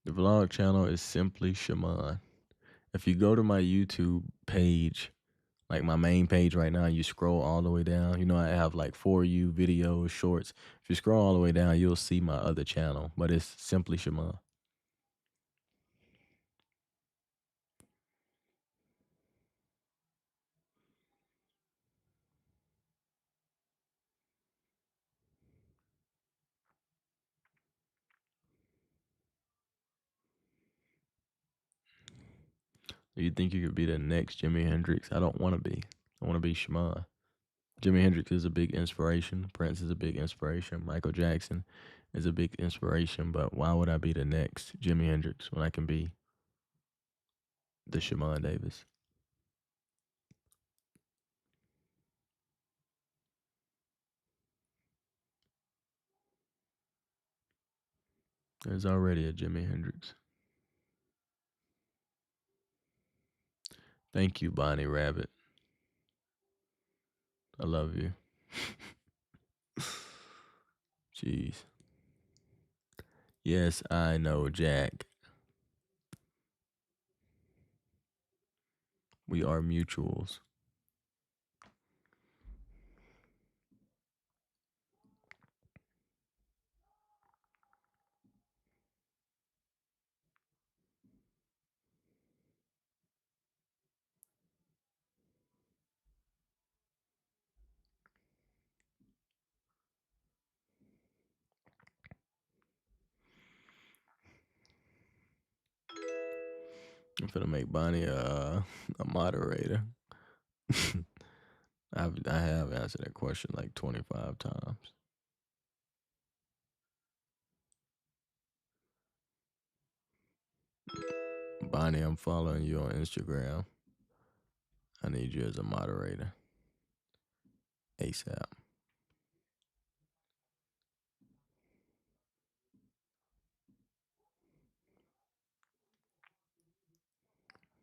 The vlog channel is simply Shaman. If you go to my YouTube page, like my main page right now, you scroll all the way down. I have like For You videos, shorts. If you scroll all the way down, you'll see my other channel, but it's simply Shaman. You think you could be the next Jimi Hendrix? I don't want to be. I want to be Shema. Jimi Hendrix is a big inspiration. Prince is a big inspiration. Michael Jackson is a big inspiration. But why would I be the next Jimi Hendrix when I can be the Shema Davis? There's already a Jimi Hendrix. Thank you, Bonnie Rabbit. I love you. Jeez. Yes, I know, Jack. We are mutuals. I'm finna make Bonnie a moderator. I have answered that question like 25 times. Bonnie, I'm following you on Instagram. I need you as a moderator. ASAP.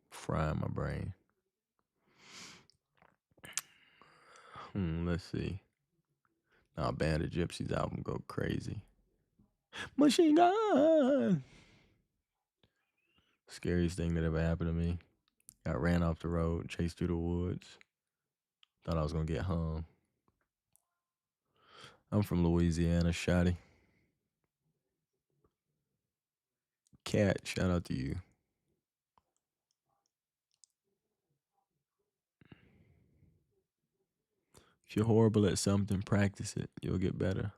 Frying my brain. Let's see. Now, Band of Gypsies album go crazy. Machine gun. Scariest thing that ever happened to me. Got ran off the road, chased through the woods. Thought I was gonna get hung. I'm from Louisiana, Shotty. Cat, shout out to you. If you're horrible at something, practice it. You'll get better.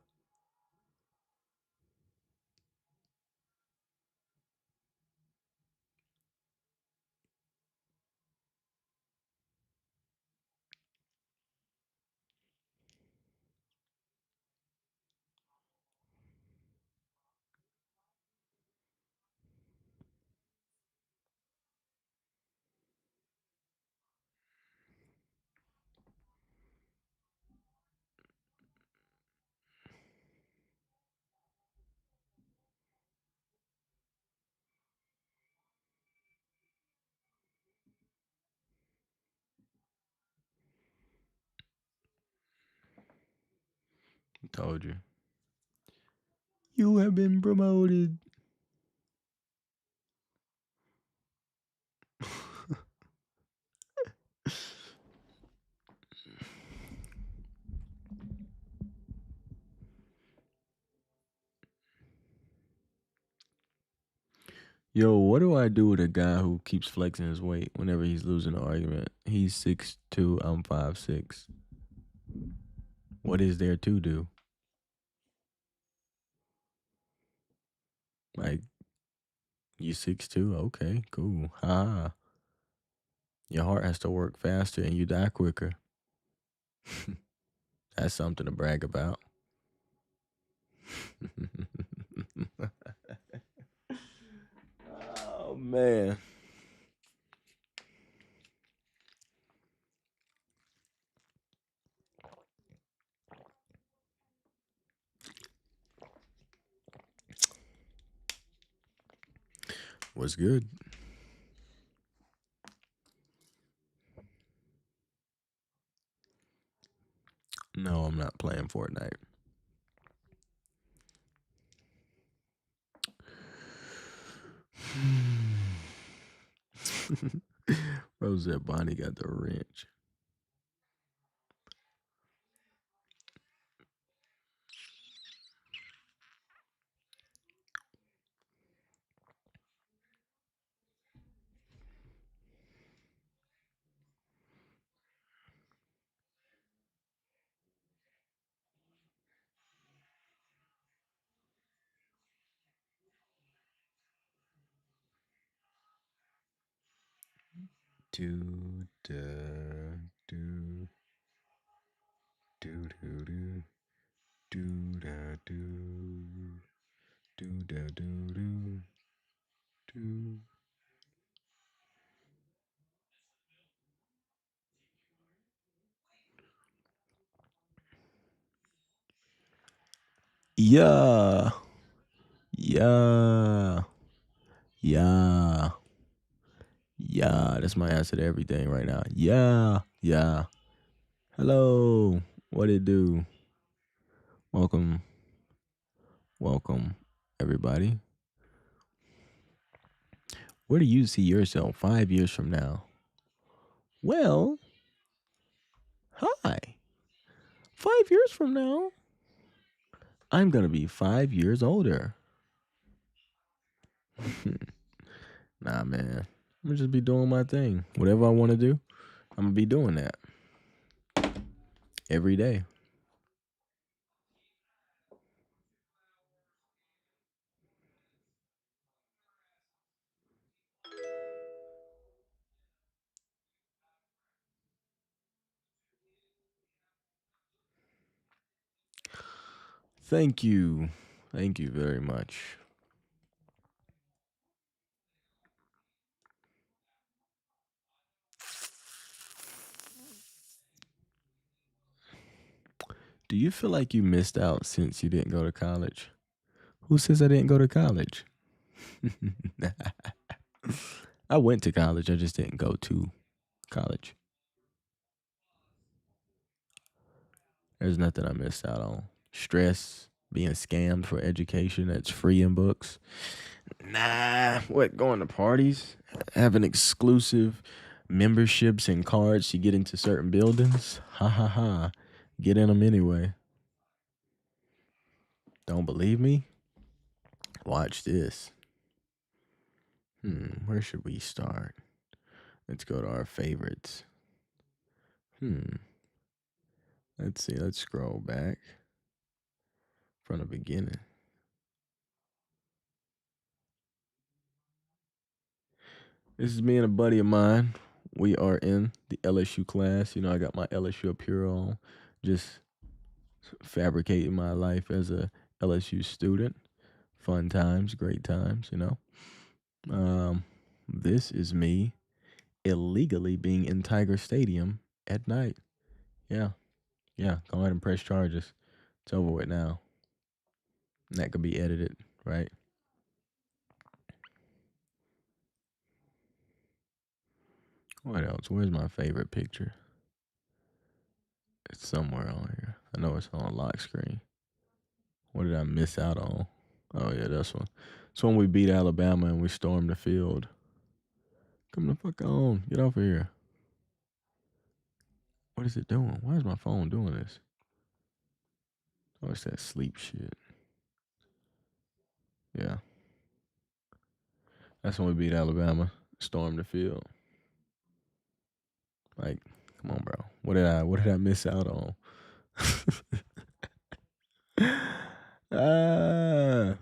I told you. You have been promoted. Yo, what do I do with a guy who keeps flexing his weight whenever he's losing an argument? He's 6'2", I'm 5'6". What is there to do? Like, you 6'2", okay, cool. Ha. Your heart has to work faster and you die quicker. That's something to brag about. Oh, man. What's good? No, I'm not playing Fortnite. Rosette Bonnie got the wrench. Do da do do do do do da do da do. Yeah, yeah, yeah, yeah. That's my answer to everything right now. Yeah, yeah. Hello, what it do? Welcome, welcome, everybody. Where do you see yourself 5 years from now? Well, hi. 5 years from now, I'm gonna be 5 years older. Nah, man. I'm gonna just be doing my thing. Whatever I want to do, I'm gonna be doing that every day. Thank you. Thank you very much. Do you feel like you missed out since you didn't go to college? Who says I didn't go to college? I went to college, I just didn't go to college. There's nothing I missed out on. Stress, being scammed for education that's free in books. Nah, what, going to parties? Having exclusive memberships and cards to get into certain buildings? Ha ha ha. Get in them anyway. Don't believe me? Watch this. Where should we start? Let's go to our favorites. Let's see. Let's scroll back from the beginning. This is me and a buddy of mine. We are in the LSU class. You know, I got my LSU apparel on, just fabricating my life as a LSU student. Fun times, great times, you know. This is me illegally being in Tiger Stadium at night. Yeah, yeah. Go ahead and press charges. It's over with now. And that could be edited, right? What else? Where's my favorite picture? It's somewhere on here. I know it's on lock screen. What did I miss out on? Oh yeah, that's one. It's when we beat Alabama and we stormed the field. Come the fuck on. Get off of here. What is it doing? Why is my phone doing this? Oh, it's that sleep shit. Yeah. That's when we beat Alabama. Stormed the field. Like, come on, bro. What did I miss out on? ah.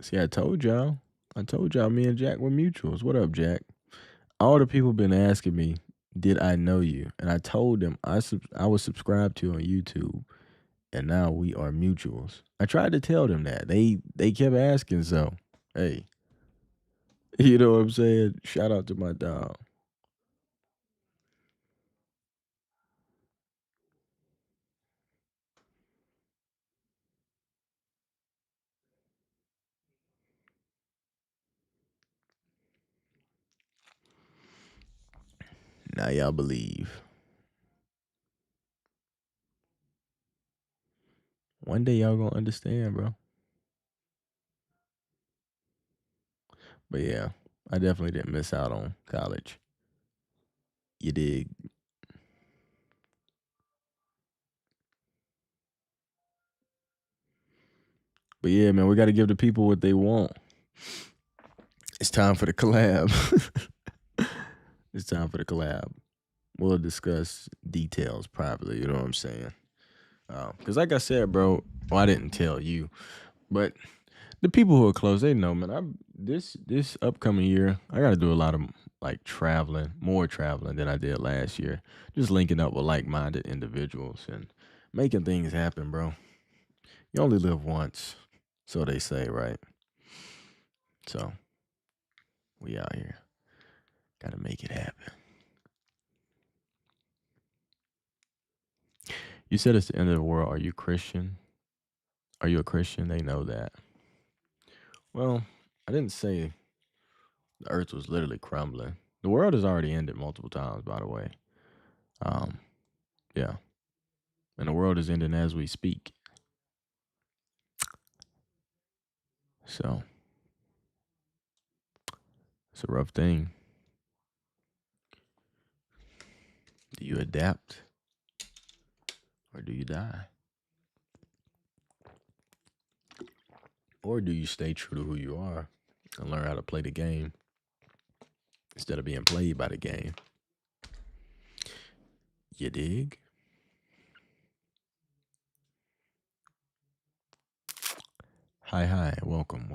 See, I told y'all. Me and Jack were mutuals. What up, Jack? All the people been asking me, did I know you? And I told them I was subscribed to on YouTube, and now we are mutuals. I tried to tell them that. They kept asking, so hey. You know what I'm saying? Shout out to my dog. Now y'all believe. One day y'all gonna understand, bro. But yeah, I definitely didn't miss out on college. You dig? But yeah, man, we got to give the people what they want. It's time for the collab. It's time for the collab. We'll discuss details privately. You know what I'm saying? Because like I said, bro, well, I didn't tell you, but The people who are close, they know, man. This upcoming year, I got to do a lot of like traveling, more traveling than I did last year. Just linking up with like-minded individuals and making things happen, bro. You only live once, so they say, right? So we out here, got to make it happen. You said it's the end of the world. Are you Christian? Are you a Christian? They know that. Well, I didn't say the earth was literally crumbling. The world has already ended multiple times, by the way. Um, yeah. And the world is ending as we speak. So it's a rough thing. Do you adapt or do you die? Or do you stay true to who you are and learn how to play the game instead of being played by the game? You dig? Hi. Welcome.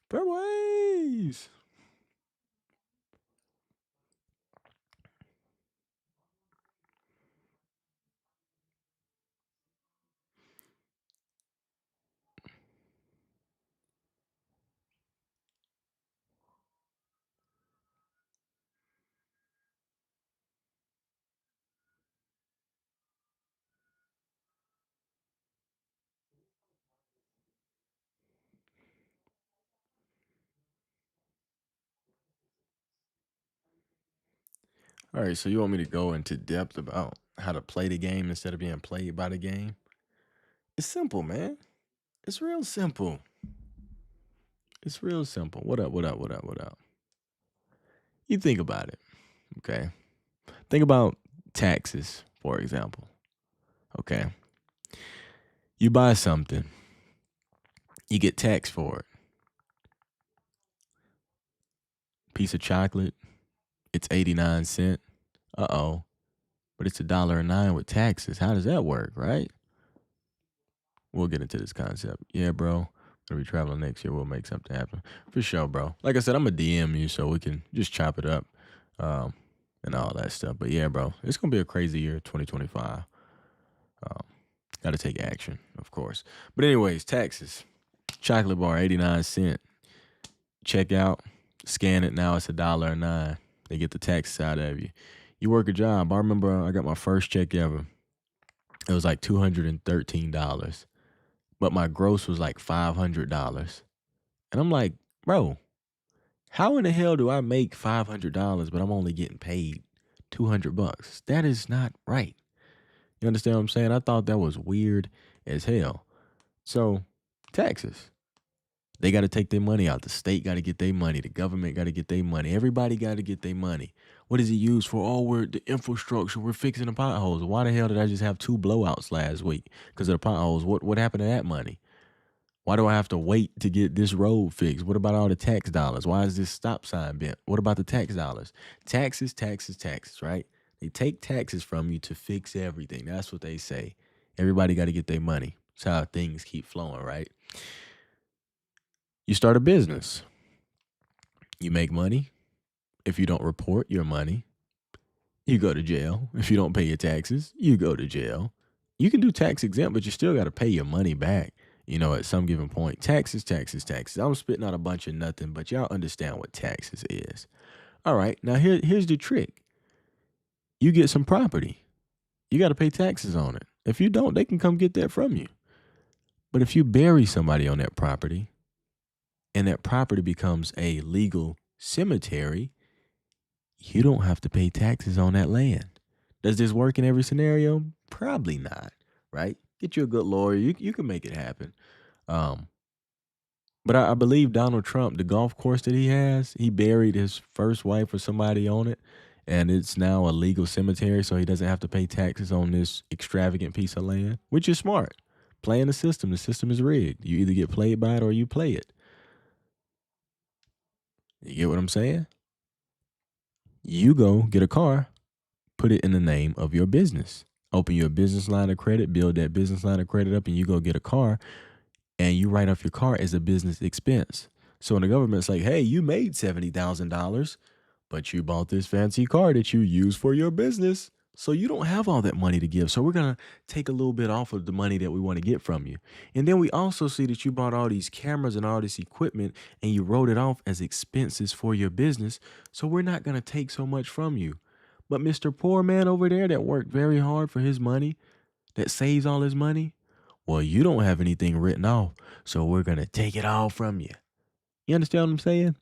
Fairways. All right, so you want me to go into depth about how to play the game instead of being played by the game? It's simple, man. It's real simple. It's real simple. What up? You think about it, okay? Think about taxes, for example. Okay. You buy something, you get taxed for it. Piece of chocolate, it's 89 cents. Uh-oh. But it's $1.09 with taxes. How does that work, right? We'll get into this concept. Yeah, bro. Gonna be traveling next year. We'll make something happen. For sure, bro. Like I said, I'm gonna DM you so we can just chop it up. Um, and all that stuff. But yeah, bro, it's gonna be a crazy year, 2025. Um, Got to take action, of course. But anyways, taxes. Chocolate bar, 89 cents. Check out, scan it. Now it's $1.09. They get the taxes out of you. You work a job. I remember I got my first check ever. It was like $213, but my gross was like $500. And I'm like, bro, how in the hell do I make $500, but I'm only getting paid $200? That is not right. You understand what I'm saying? I thought that was weird as hell. So, taxes. They got to take their money out. The state got to get their money. The government got to get their money. Everybody got to get their money. What is it used for? Oh, we're the infrastructure. We're fixing the potholes. Why the hell did I just have 2 blowouts last week because of the potholes? What happened to that money? Why do I have to wait to get this road fixed? What about all the tax dollars? Why is this stop sign bent? What about the tax dollars? Taxes, right? They take taxes from you to fix everything. That's what they say. Everybody got to get their money. That's how things keep flowing, right? You start a business. You make money. If you don't report your money, you go to jail. If you don't pay your taxes, you go to jail. You can do tax exempt, but you still got to pay your money back, at some given point. Taxes. I'm spitting out a bunch of nothing, but y'all understand what taxes is. All right, now here's the trick. You get some property. You got to pay taxes on it. If you don't, they can come get that from you. But if you bury somebody on that property and that property becomes a legal cemetery, you don't have to pay taxes on that land. Does this work in every scenario? Probably not, right? Get you a good lawyer. You can make it happen. Um, but I believe Donald Trump, the golf course that he has, he buried his first wife or somebody on it, and it's now a legal cemetery, so he doesn't have to pay taxes on this extravagant piece of land, which is smart. Playing the system. The system is rigged. You either get played by it or you play it. You get what I'm saying? You go get a car, put it in the name of your business. Open your business line of credit, build that business line of credit up, and you go get a car and you write off your car as a business expense. So when the government's like, hey, you made $70,000, but you bought this fancy car that you use for your business. So you don't have all that money to give. So we're going to take a little bit off of the money that we want to get from you. And then we also see that you bought all these cameras and all this equipment and you wrote it off as expenses for your business. So we're not going to take so much from you. But Mr. Poor Man over there that worked very hard for his money, that saves all his money, well, you don't have anything written off. So we're going to take it all from you. You understand what I'm saying?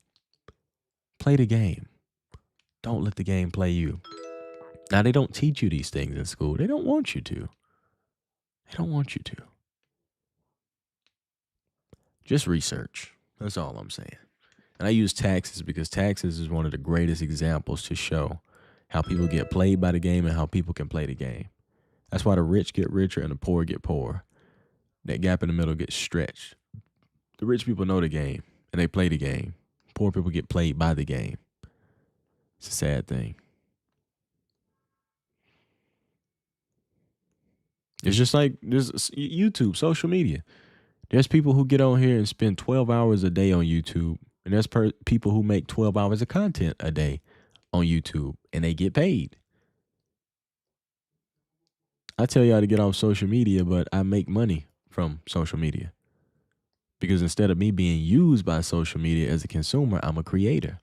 Play the game. Don't let the game play you. Now, they don't teach you these things in school. They don't want you to. They don't want you to. Just research. That's all I'm saying. And I use taxes because taxes is one of the greatest examples to show how people get played by the game and how people can play the game. That's why the rich get richer and the poor get poorer. That gap in the middle gets stretched. The rich people know the game and they play the game. Poor people get played by the game. It's a sad thing. It's just like there's YouTube, social media. There's people who get on here and spend 12 hours a day on YouTube. And there's people who make 12 hours of content a day on YouTube and they get paid. I tell y'all to get off social media, but I make money from social media. Because instead of me being used by social media as a consumer, I'm a creator.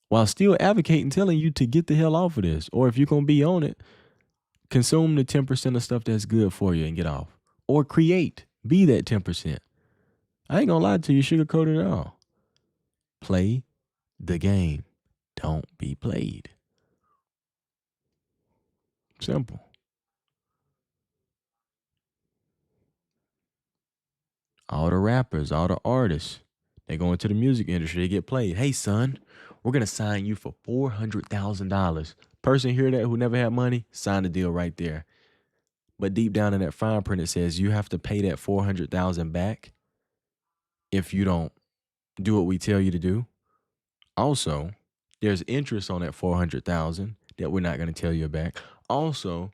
While still advocating, telling you to get the hell off of this. Or if you're going to be on it, consume the 10% of stuff that's good for you and get off. Or create. Be that 10%. I ain't going to lie to you, sugarcoat it at all. Play the game. Don't be played. Simple. All the rappers, all the artists, they go into the music industry, they get played. Hey, son, we're going to sign you for $400,000. Person hear that who never had money, sign the deal right there. But deep down in that fine print, it says you have to pay that $400,000 back if you don't do what we tell you to do. Also, there's interest on that $400,000 that we're not going to tell you back. Also,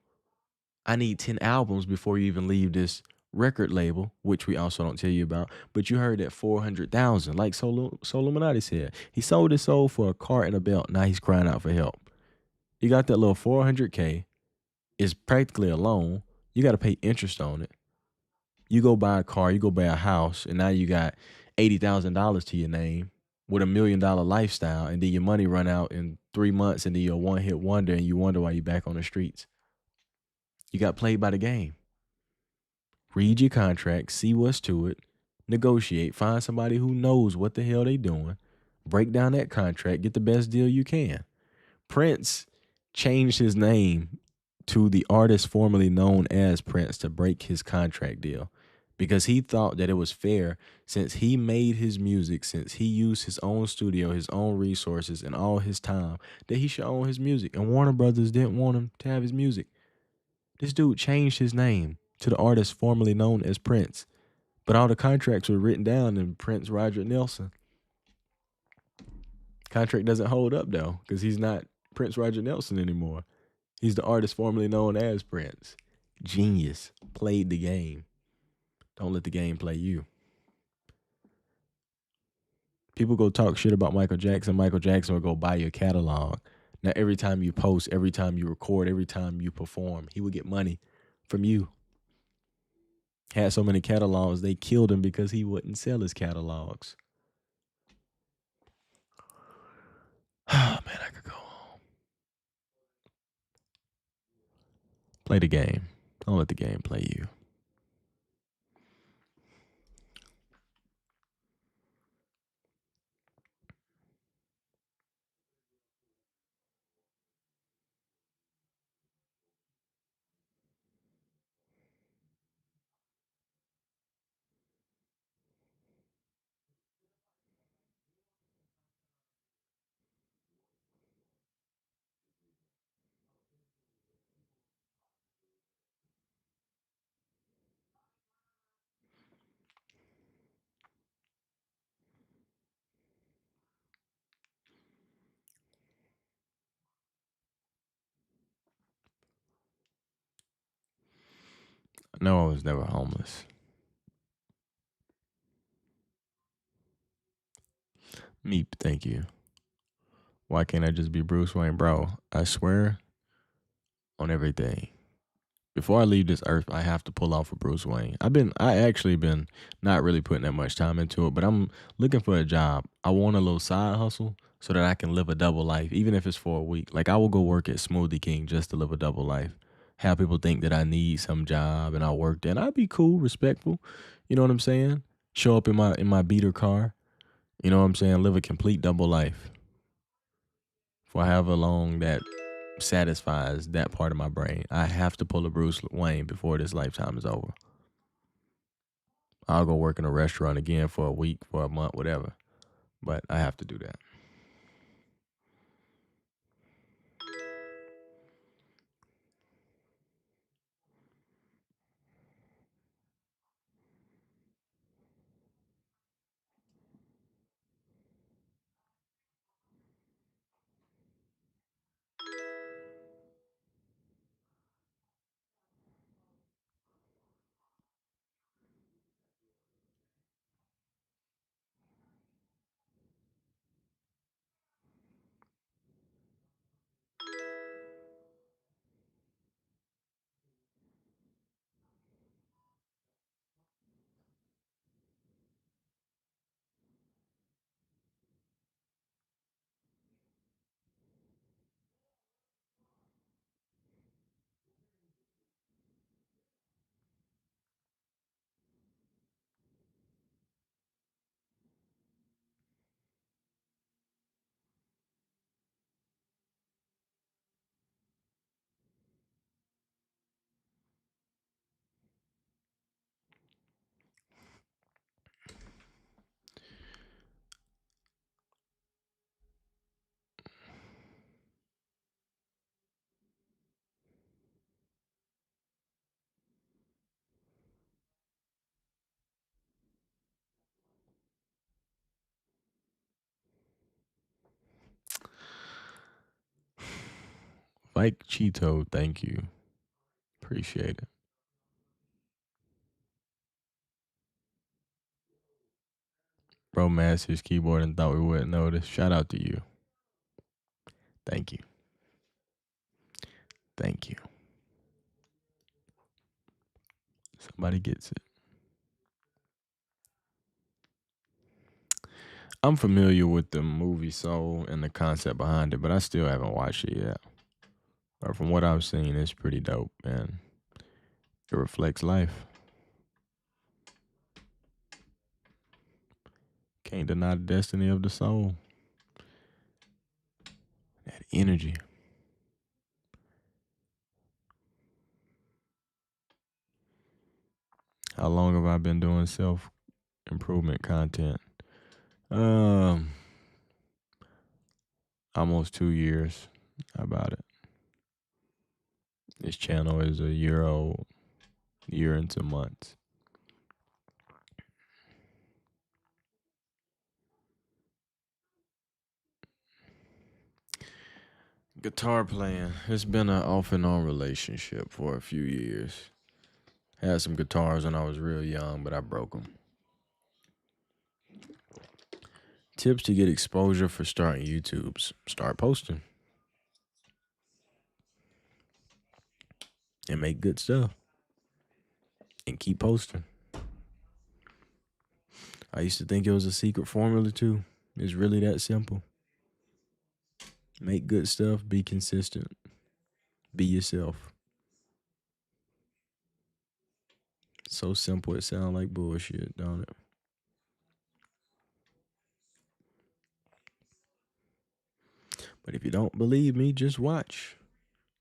I need 10 albums before you even leave this record label, which we also don't tell you about. But you heard that 400,000, like Illuminati said. He sold his soul for a car and a belt. Now he's crying out for help. You got that little 400K. It's practically a loan. You got to pay interest on it. You go buy a car, you go buy a house, and now you got $80,000 to your name with $1 million lifestyle, and then your money run out in 3 months, and then you're a one-hit wonder, and you wonder why you're back on the streets. You got played by the game. Read your contract, see what's to it, negotiate, find somebody who knows what the hell they doing, break down that contract, get the best deal you can. Prince changed his name to the artist formerly known as Prince to break his contract deal because he thought that it was fair since he made his music, since he used his own studio, his own resources, and all his time, that he should own his music. And Warner Brothers didn't want him to have his music. This dude changed his name to the artist formerly known as Prince. But all the contracts were written down in Prince Roger Nelson. Contract doesn't hold up though, because he's not Prince Roger Nelson anymore. He's the artist formerly known as Prince. Genius. Played the game. Don't let the game play you. People go talk shit about Michael Jackson. Michael Jackson will go buy your catalog. Now, every time you post, every time you record, every time you perform, he would get money from you. Had so many catalogs, they killed him because he wouldn't sell his catalogs. Oh, man, I could go on. Play the game. Don't let the game play you. No, I was never homeless. Meep, thank you. Why can't I just be Bruce Wayne, bro? I swear on everything. Before I leave this earth, I have to pull off for Bruce Wayne. I actually been not really putting that much time into it, but I'm looking for a job. I want a little side hustle so that I can live a double life, even if it's for a week. Like I will go work at Smoothie King just to live a double life. Have people think that I need some job and I work there. And I'd be cool, respectful. You know what I'm saying? Show up in my beater car. You know what I'm saying? Live a complete double life for however long that satisfies that part of my brain. I have to pull a Bruce Wayne before this lifetime is over. I'll go work in a restaurant again for a week, for a month, whatever. But I have to do that. Like Cheeto, thank you. Appreciate it. Bro mashed his keyboard and thought we wouldn't notice. Shout out to you. Thank you. Thank you. Somebody gets it. I'm familiar with the movie Soul and the concept behind it, but I still haven't watched it yet. But from what I've seen, it's pretty dope, man. It reflects life. Can't deny the destiny of the soul. That energy. How long have I been doing self improvement content? Um, Almost 2 years. How about it? This channel is a year old, year and 2 months. Guitar playing. It's been an off and on relationship for a few years. Had some guitars when I was real young, but I broke them. Tips to get exposure for starting YouTubes. Start posting and make good stuff and keep posting. I used to think it was a secret formula too. It's really that simple. Make good stuff, be consistent, be yourself. So simple it sounds like bullshit, don't it? But if you don't believe me, just watch.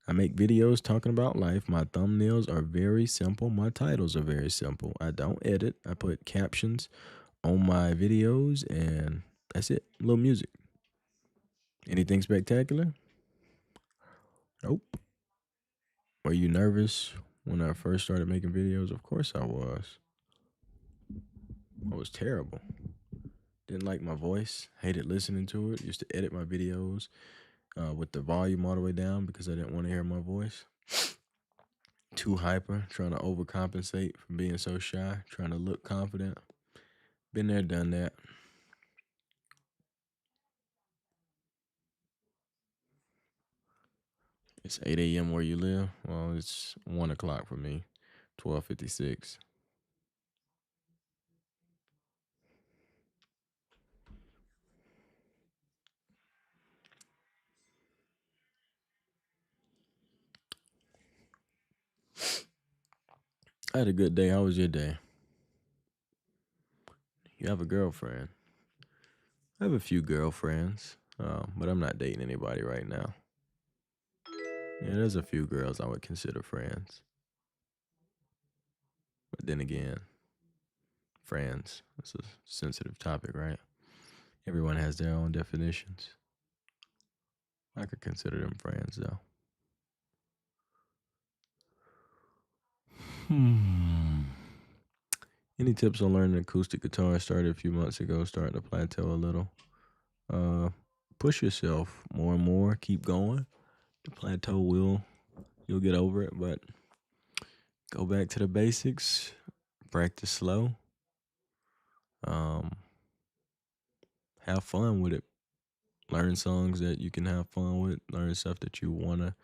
I make videos talking about life. My thumbnails are very simple. My titles are very simple. I don't edit. I put captions on my videos and that's it. A little music. Anything spectacular? Nope. Were you nervous when I first started making videos? Of course I was. I was terrible. Didn't like my voice. Hated listening to it. Used to edit my videos with the volume all the way down because I didn't want to hear my voice. too hyper, trying to overcompensate for being so shy, trying to look confident. Been there, done that. It's 8 a.m. where you live. Well, it's 1 o'clock for me. 12:56. I had a good day. How was your day? You have a girlfriend? I have a few girlfriends, but I'm not dating anybody right now. Yeah, there's a few girls I would consider friends. But then again, friends, it's a sensitive topic, right? Everyone has their own definitions. I could consider them friends, though. Hmm. Any tips on learning acoustic guitar? I started a few months ago, starting to plateau a little. Uh, Push yourself more and more. Keep going. The plateau you'll get over it, but go back to the basics. Practice slow. Um, have fun with it. Learn songs that you can have fun with. Learn stuff that you want to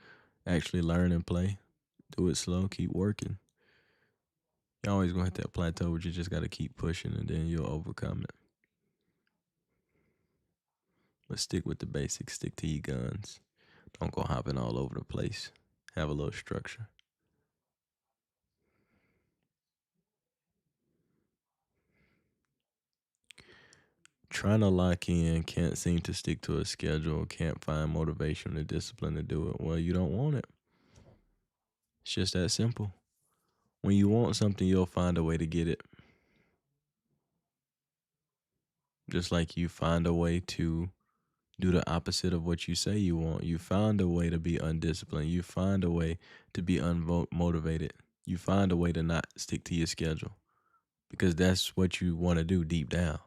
actually learn and play. Do it slow. Keep working. You're always going to hit that plateau, but you just got to keep pushing and then you'll overcome it. But stick with the basics. Stick to your guns. Don't go hopping all over the place. Have a little structure. Trying to lock in, can't seem to stick to a schedule, can't find motivation or discipline to do it. Well, you don't want it. It's just that simple. When you want something, you'll find a way to get it. Just like you find a way to do the opposite of what you say you want. You find a way to be undisciplined. You find a way to be unmotivated. You find a way to not stick to your schedule because that's what you want to do deep down.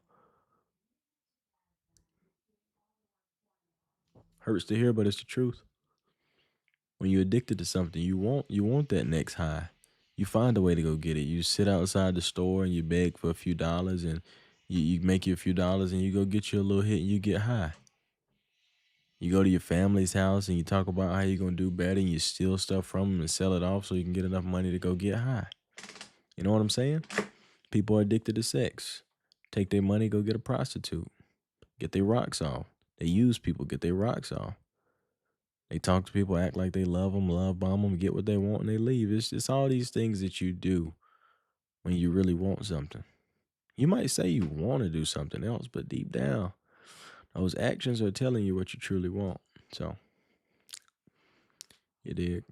Hurts to hear, but it's the truth. When you're addicted to something, you want that next high. You find a way to go get it. You sit outside the store and you beg for a few dollars and you make you a few dollars and you go get you a little hit and you get high. You go to your family's house and you talk about how you're gonna do better and you steal stuff from them and sell it off so you can get enough money to go get high. You know what I'm saying? People are addicted to sex. Take their money, go get a prostitute. Get their rocks off. They use people, get their rocks off. They talk to people, act like they love them, love bomb them, get what they want, and they leave. It's all these things that you do when you really want something. You might say you want to do something else, but deep down, those actions are telling you what you truly want. So, you dig?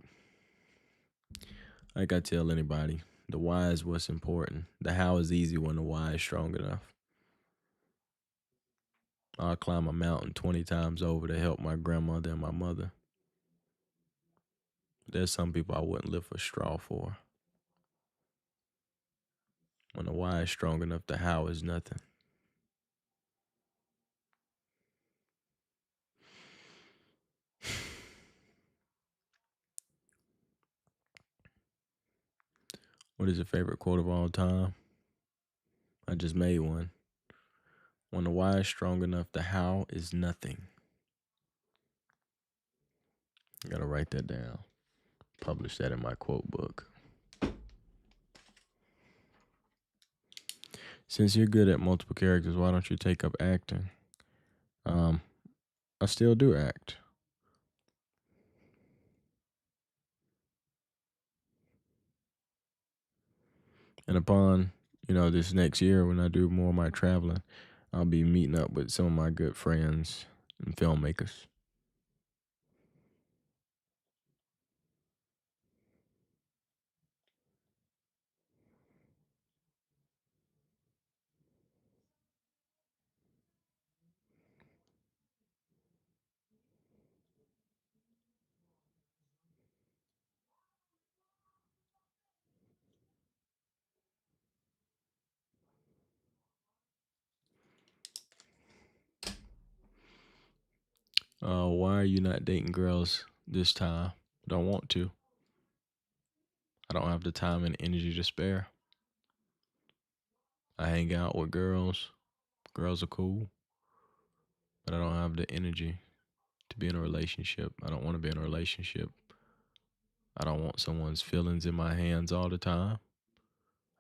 Like I tell anybody, the why is what's important. The how is easy when the why is strong enough. I'll climb a mountain 20 times over to help my grandmother and my mother. There's some people I wouldn't lift a straw for. When the why is strong enough, the how is nothing. What is your favorite quote of all time? I just made one. When the why is strong enough, the how is nothing. I gotta write that down. Publish that in my quote book. Since you're good at multiple characters, why don't you take up acting? I still do act. And upon, this next year when I do more of my traveling, I'll be meeting up with some of my good friends and filmmakers. Why are you not dating girls this time? Don't want to. I don't have the time and energy to spare. I hang out with girls. Girls are cool, but I don't have the energy to be in a relationship. I don't want to be in a relationship. I don't want someone's feelings in my hands all the time.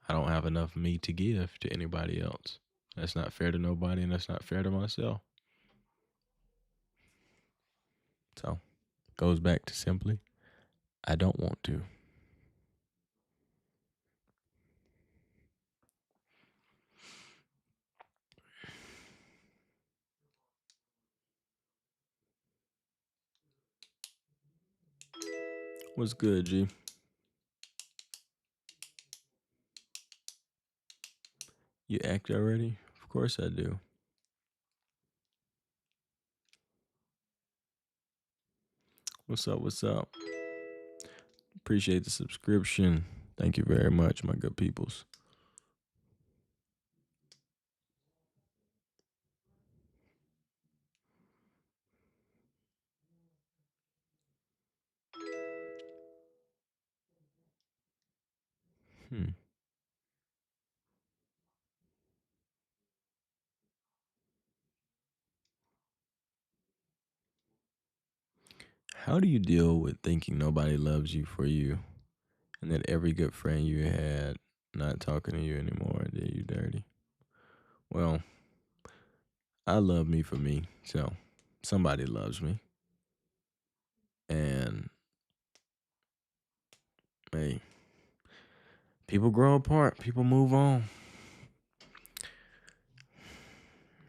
I don't have enough me to give to anybody else. That's not fair to nobody, and that's not fair to myself. So, goes back to simply, I don't want to. What's good, G? You act already? Of course I do. What's up? What's up? Appreciate the subscription. Thank you very much, my good peoples. Hmm. How do you deal with thinking nobody loves you for you and that every good friend you had not talking to you anymore and did you dirty? Well, I love me for me, so somebody loves me. And hey, people grow apart, people move on.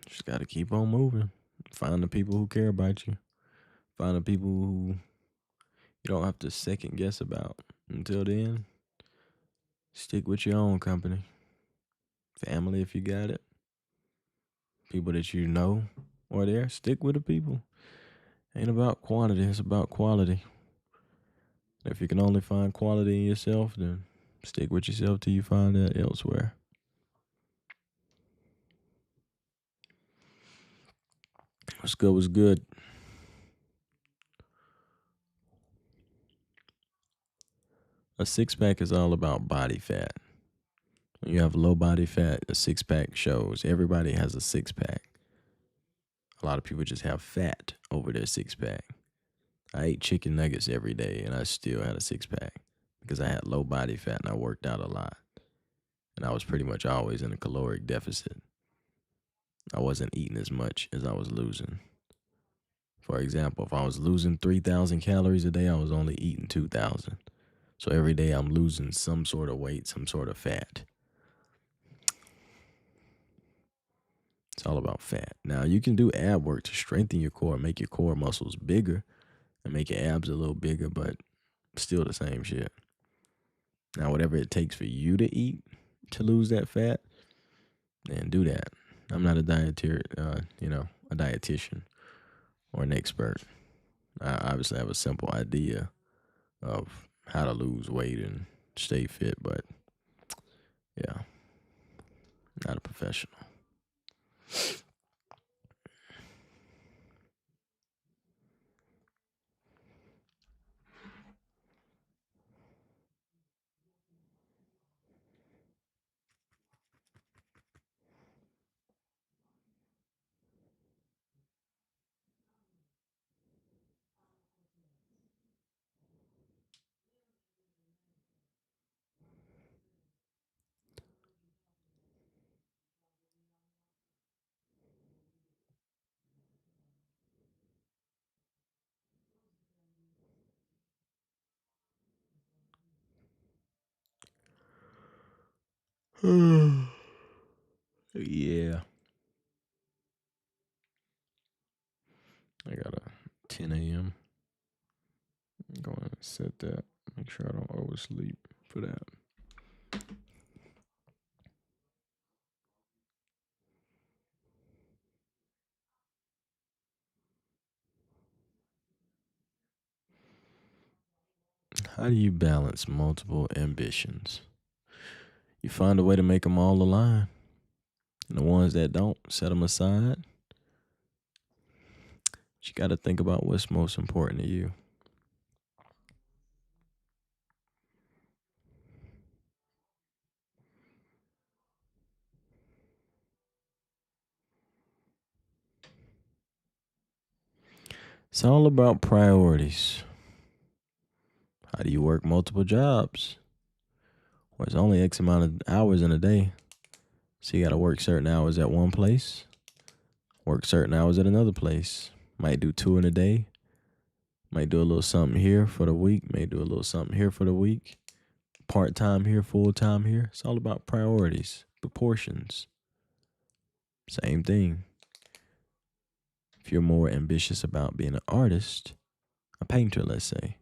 Just got to keep on moving. Find the people who care about you. Find the people who you don't have to second guess about. Until then, stick with your own company. Family, if you got it. People that you know are there. Stick with the people. Ain't about quantity, it's about quality. If you can only find quality in yourself, then stick with yourself till you find that elsewhere. What's good? What's good? A six pack is all about body fat. When you have low body fat, a six pack shows. Everybody has a six pack. A lot of people just have fat over their six pack. I ate chicken nuggets every day and I still had a six pack because I had low body fat and I worked out a lot. And I was pretty much always in a caloric deficit. I wasn't eating as much as I was losing. For example, if I was losing 3,000 calories a day, I was only eating 2,000. So every day I'm losing some sort of weight, some sort of fat. It's all about fat. Now, you can do ab work to strengthen your core, make your core muscles bigger, and make your abs a little bigger, but still the same shit. Now, whatever it takes for you to eat to lose that fat, then do that. I'm not a a dietitian or an expert. I obviously have a simple idea of how to lose weight and stay fit, but yeah, not a professional. Yeah, I got a 10 a.m. I'm going to set that. Make sure I don't oversleep for that. How do you balance multiple ambitions? You find a way to make them all align. And the ones that don't, set them aside. But you got to think about what's most important to you. It's all about priorities. How do you work multiple jobs? Well, it's only X amount of hours in a day. So you got to work certain hours at one place, work certain hours at another place. Might do 2 in a day. Might do a little something here for the week. May do a little something here for the week. Part time here, full time here. It's all about priorities, proportions. Same thing. If you're more ambitious about being an artist, a painter, let's say,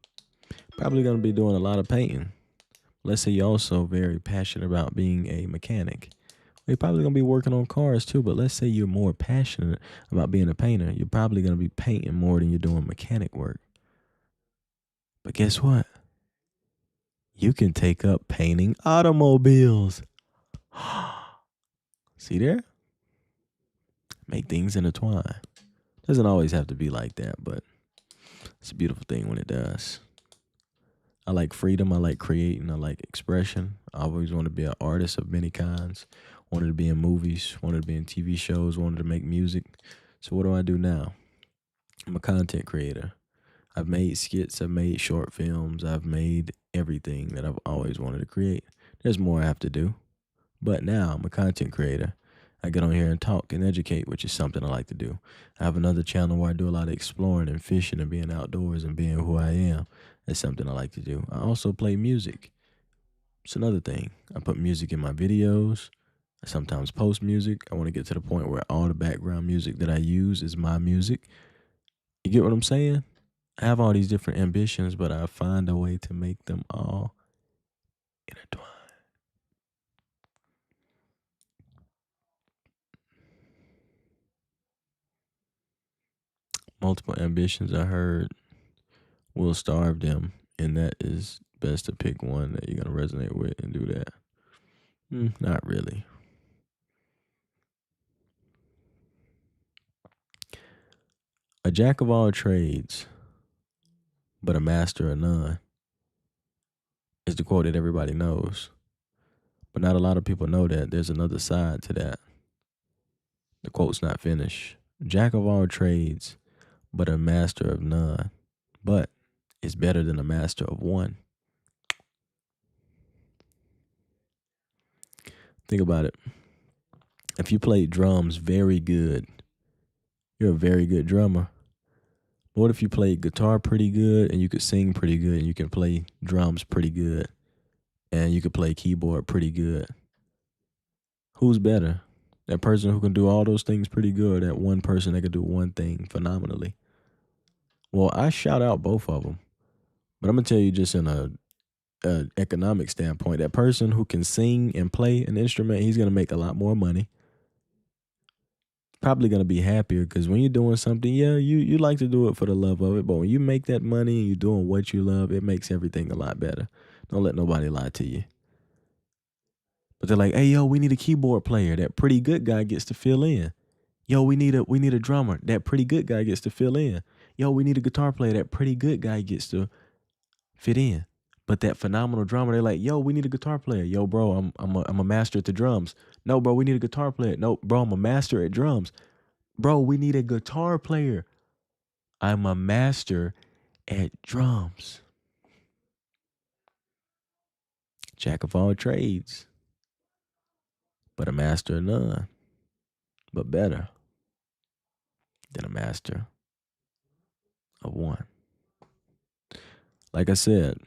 probably going to be doing a lot of painting. Let's say you're also very passionate about being a mechanic. You're probably going to be working on cars too, but let's say you're more passionate about being a painter. You're probably going to be painting more than you're doing mechanic work. But guess what? You can take up painting automobiles. See there? Make things intertwine. Doesn't always have to be like that, but it's a beautiful thing when it does. I like freedom. I like creating. I like expression. I always wanted to be an artist of many kinds. Wanted to be in movies. Wanted to be in TV shows. Wanted to make music. So what do I do now? I'm a content creator. I've made skits. I've made short films. I've made everything that I've always wanted to create. There's more I have to do. But now I'm a content creator. I get on here and talk and educate, which is something I like to do. I have another channel where I do a lot of exploring and fishing and being outdoors and being who I am. That's something I like to do. I also play music. It's another thing. I put music in my videos. I sometimes post music. I want to get to the point where all the background music that I use is my music. You get what I'm saying? I have all these different ambitions, but I find a way to make them all intertwined. Multiple ambitions, I heard, will starve them, and that is best to pick one that you're going to resonate with and do that. Not really. A jack of all trades, but a master of none is the quote that everybody knows. But not a lot of people know that there's another side to that. The quote's not finished. Jack of all trades, but a master of none. But it's better than a master of one. Think about it. If you play drums very good, you're a very good drummer. What if you played guitar pretty good and you could sing pretty good and you can play drums pretty good and you could play keyboard pretty good? Who's better? That person who can do all those things pretty good, or that one person that can do one thing phenomenally? Well, I shout out both of them, but I'm gonna tell you just in a economic standpoint, that person who can sing and play an instrument, he's gonna make a lot more money. Probably gonna be happier because when you're doing something, yeah, you like to do it for the love of it, but when you make that money and you're doing what you love, it makes everything a lot better. Don't let nobody lie to you. But they're like, hey, yo, we need a keyboard player. That pretty good guy gets to fill in. Yo, we need a drummer. That pretty good guy gets to fill in. Yo, we need a guitar player. That pretty good guy gets to fit in. But that phenomenal drummer, they're like, yo, we need a guitar player. Yo, bro, I'm a master at the drums. No, bro, we need a guitar player. No, bro, I'm a master at drums. Bro, we need a guitar player. I'm a master at drums. Jack of all trades, but a master of none. But better than a master of one. Like I said,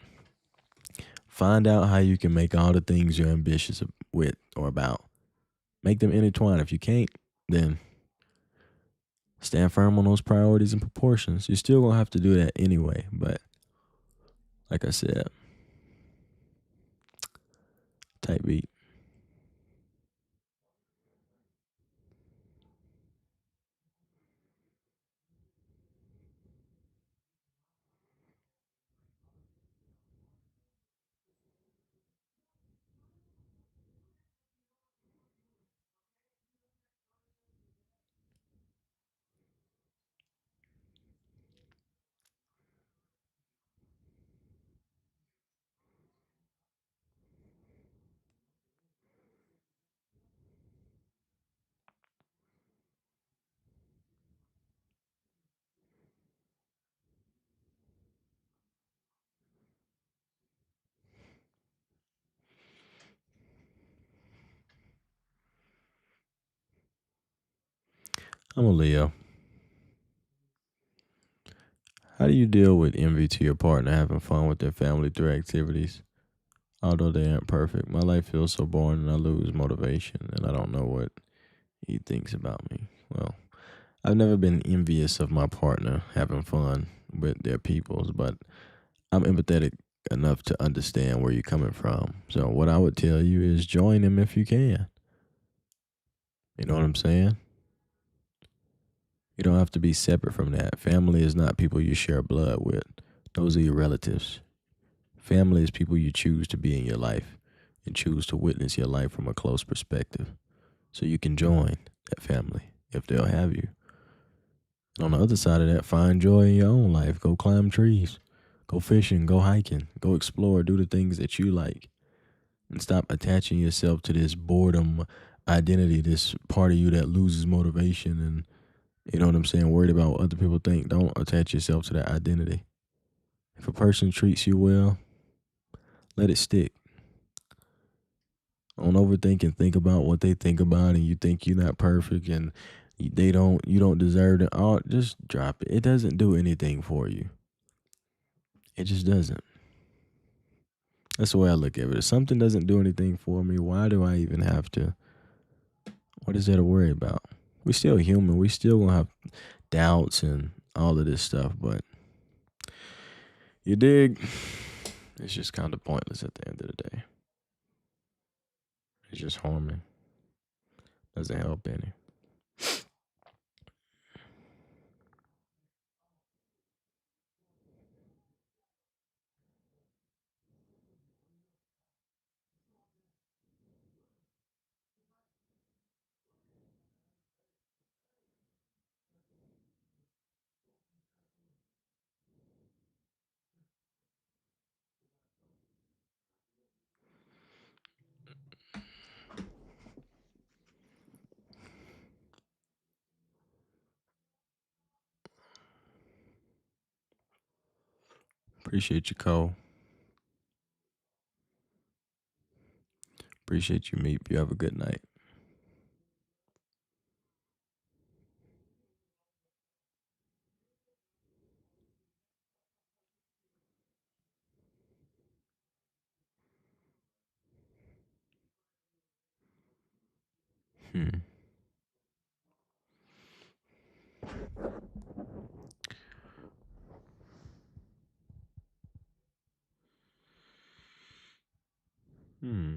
find out how you can make all the things you're ambitious with or about. Make them intertwine. If you can't, then stand firm on those priorities and proportions. You're still going to have to do that anyway. But like I said, tight beat. I'm a Leo. How do you deal with envy to your partner having fun with their family through activities? Although they aren't perfect, my life feels so boring and I lose motivation and I don't know what he thinks about me. Well, I've never been envious of my partner having fun with their peoples, but I'm empathetic enough to understand where you're coming from. So what I would tell you is join them if you can. You know what I'm saying? You don't have to be separate from that. Family is not people you share blood with. Those are your relatives. Family is people you choose to be in your life and choose to witness your life from a close perspective. So you can join that family if they'll have you. And on the other side of that, find joy in your own life. Go climb trees, go fishing, go hiking, go explore, do the things that you like. And stop attaching yourself to this boredom identity, this part of you that loses motivation and, you know what I'm saying, worried about what other people think. Don't attach yourself to that identity. If a person treats you well, let it stick. Don't overthink and think about what they think about, and you think you're not perfect and you don't deserve it. Oh, just drop it. It doesn't do anything for you. It just doesn't. That's the way I look at it. If something doesn't do anything for me, why do I even have to? What is there to worry about? We're still human. We still gonna have doubts and all of this stuff, but you dig? It's just kind of pointless at the end of the day. It's just harming. Doesn't help any. Appreciate you, Cole. Appreciate you, Meep. You have a good night. Hmm. Hmm.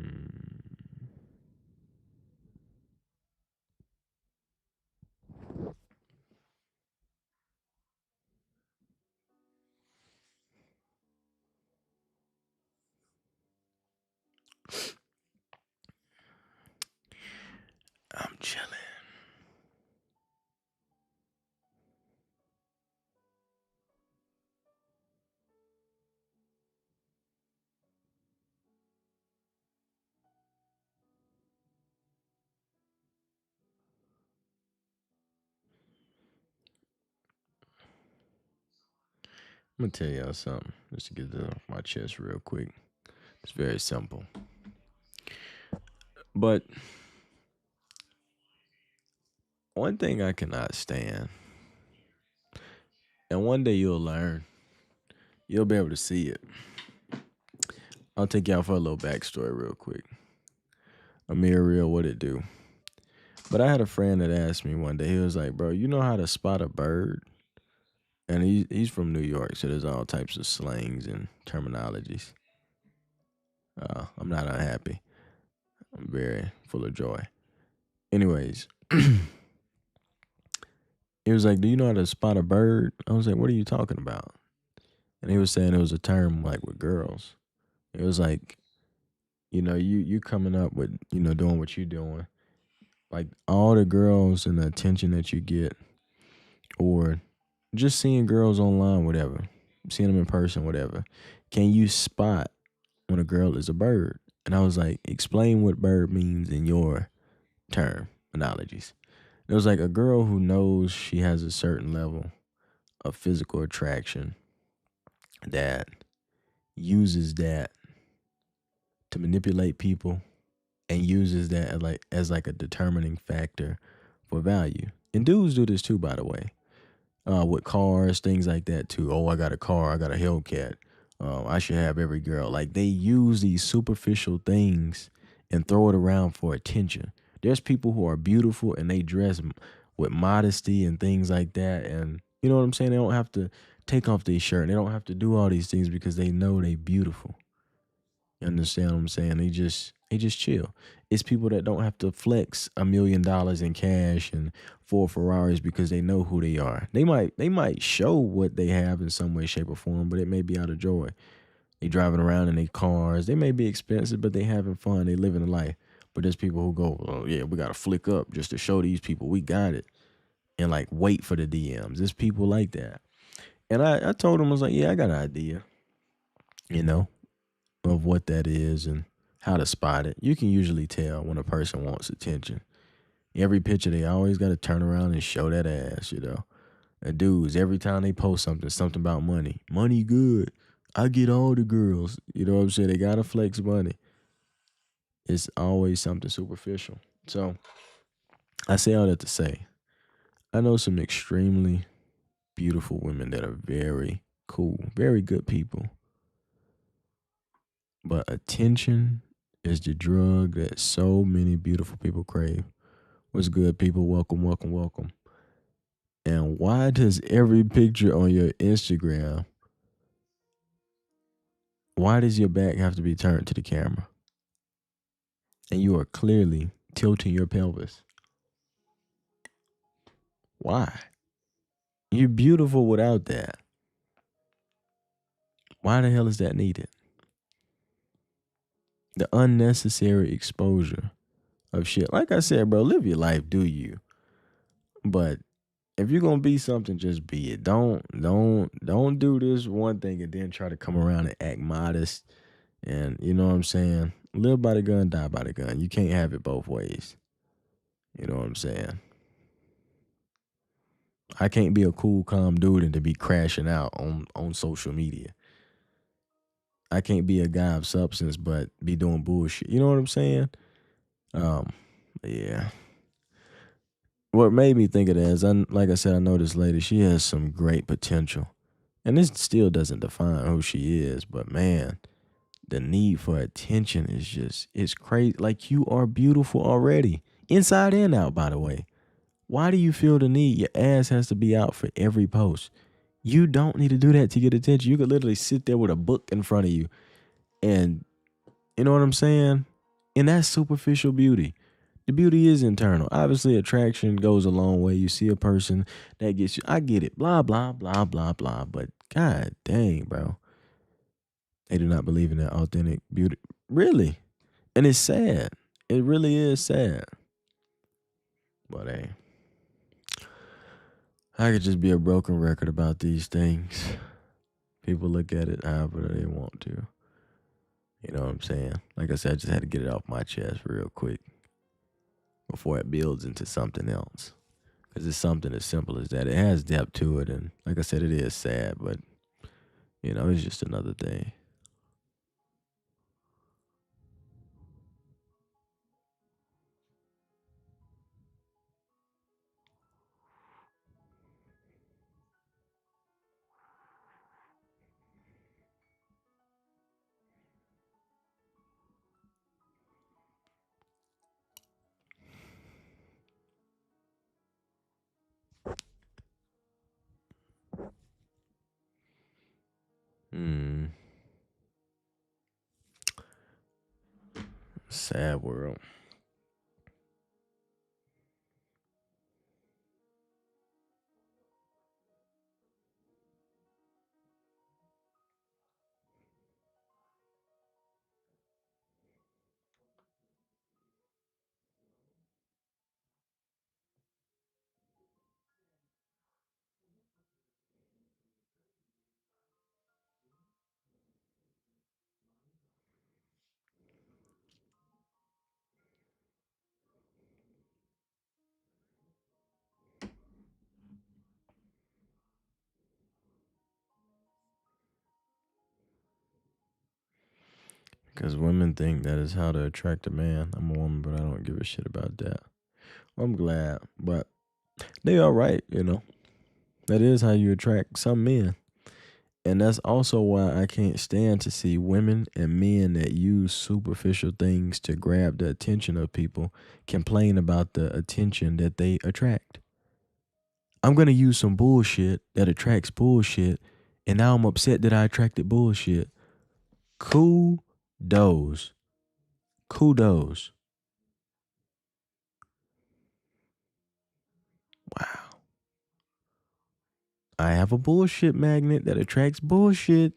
I'm chilling. I'm gonna tell y'all something just to get this off my chest real quick. It's very simple, but one thing I cannot stand, and one day you'll learn. You'll be able to see it. I'll take y'all for a little backstory real quick. Amir real, what it do? But I had a friend that asked me one day. He was like, "Bro, you know how to spot a bird?" And he's from New York, so there's all types of slangs and terminologies. I'm not unhappy. I'm very full of joy. Anyways, he was like, "Do you know how to spot a bird?" I was like, "What are you talking about?" And he was saying it was a term like with girls. It was like, you coming up with, doing what you're doing. Like all the girls and the attention that you get, or just seeing girls online, whatever, seeing them in person, whatever. Can you spot when a girl is a bird? And I was like, explain what bird means in your terminologies. It was like a girl who knows she has a certain level of physical attraction that uses that to manipulate people and uses that as like a determining factor for value. And dudes do this too, by the way, with cars, things like that too. Oh, I got a car, I got a Hellcat. I should have every girl. Like they use these superficial things and throw it around for attention. There's people who are beautiful and they dress with modesty and things like that. And you know what I'm saying? They don't have to take off their shirt. They don't have to do all these things because they know they beautiful. You understand what I'm saying? They just chill. It's people that don't have to flex $1 million in cash and 4 Ferraris because they know who they are. They might show what they have in some way, shape, or form, but it may be out of joy. They driving around in their cars. They may be expensive, but they having fun. They living a life. But there's people who go, oh yeah, we gotta flick up just to show these people we got it, and like wait for the DMs. There's people like that. And I told him, I was like, yeah, I got an idea, you know, of what that is and how to spot it. You can usually tell when a person wants attention. Every picture, they always got to turn around and show that ass, you know. And dudes, every time they post something about money. Money good. I get all the girls. You know what I'm saying? They got to flex money. It's always something superficial. So I say all that to say, I know some extremely beautiful women that are very cool, very good people. But attention is the drug that so many beautiful people crave. What's good, people? Welcome, welcome, welcome. And why does every picture on your Instagram, why does your back have to be turned to the camera? And you are clearly tilting your pelvis. Why? You're beautiful without that. Why the hell is that needed? The unnecessary exposure of shit. Like I said, bro, live your life, do you? But if you're gonna be something, just be it. Don't do this one thing and then try to come around and act modest. And you know what I'm saying? Live by the gun, die by the gun. You can't have it both ways. You know what I'm saying? I can't be a cool, calm dude and to be crashing out on social media. I can't be a guy of substance but be doing bullshit. You know what I'm saying? Um, yeah. What made me think of that is, like I said, I know this lady. She has some great potential, and this still doesn't define who she is. But man, the need for attention is it's crazy. Like you are beautiful already, inside and out. By the way, why do you feel the need? Your ass has to be out for every post. You don't need to do that to get attention. You could literally sit there with a book in front of you, and you know what I'm saying. And that's superficial beauty. The beauty is internal. Obviously, attraction goes a long way. You see a person that gets you. I get it. Blah, blah, blah, blah, blah. But god dang, bro. They do not believe in that authentic beauty. Really. And it's sad. It really is sad. But hey, I could just be a broken record about these things. People look at it however they want to. You know what I'm saying? Like I said, I just had to get it off my chest real quick before it builds into something else. Because it's something as simple as that. It has depth to it. And like I said, it is sad, but, you know, it's just another thing. Hmm. Sad world. Because women think that is how to attract a man. I'm a woman, but I don't give a shit about that. Well, I'm glad. But They are right, you know. That is how you attract some men. And that's also why I can't stand to see women and men that use superficial things to grab the attention of people complain about the attention that they attract. I'm going to use some bullshit that attracts bullshit, and now I'm upset that I attracted bullshit. Kudos. Kudos. Wow. I have a bullshit magnet that attracts bullshit,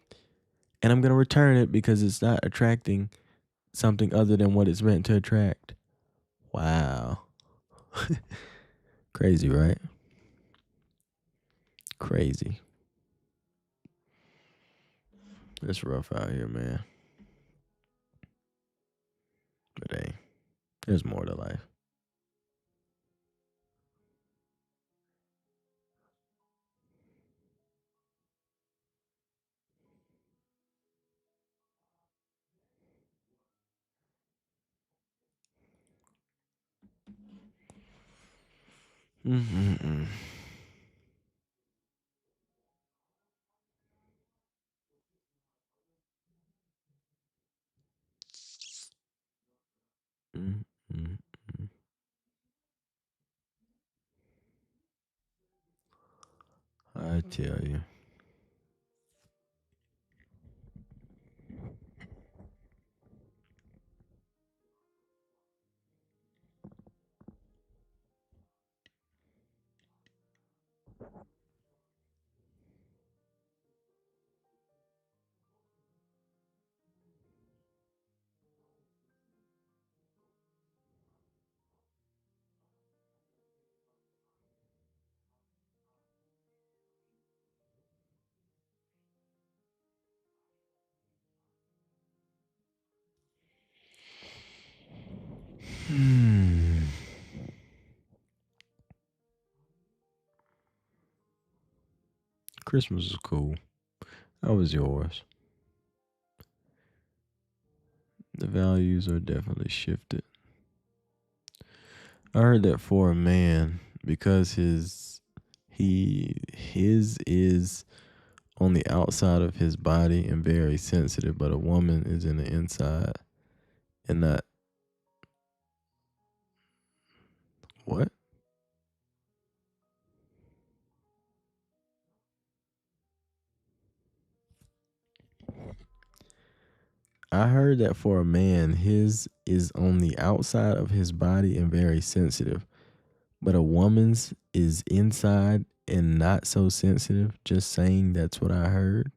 and I'm going to return it because it's not attracting something other than what it's meant to attract. Wow. Crazy, right? Crazy. It's rough out here, man. But hey, there's more to life. Mm-mm-mm. Mm-mm-mm. I tell you. Hmm. Christmas is cool. How was yours? The values are definitely shifted. I heard that for a man, because his is on the outside of his body and very sensitive, but a woman is in the inside and not what? I heard that for a man, his is on the outside of his body and very sensitive, but a woman's is inside and not so sensitive. Just saying that's what I heard.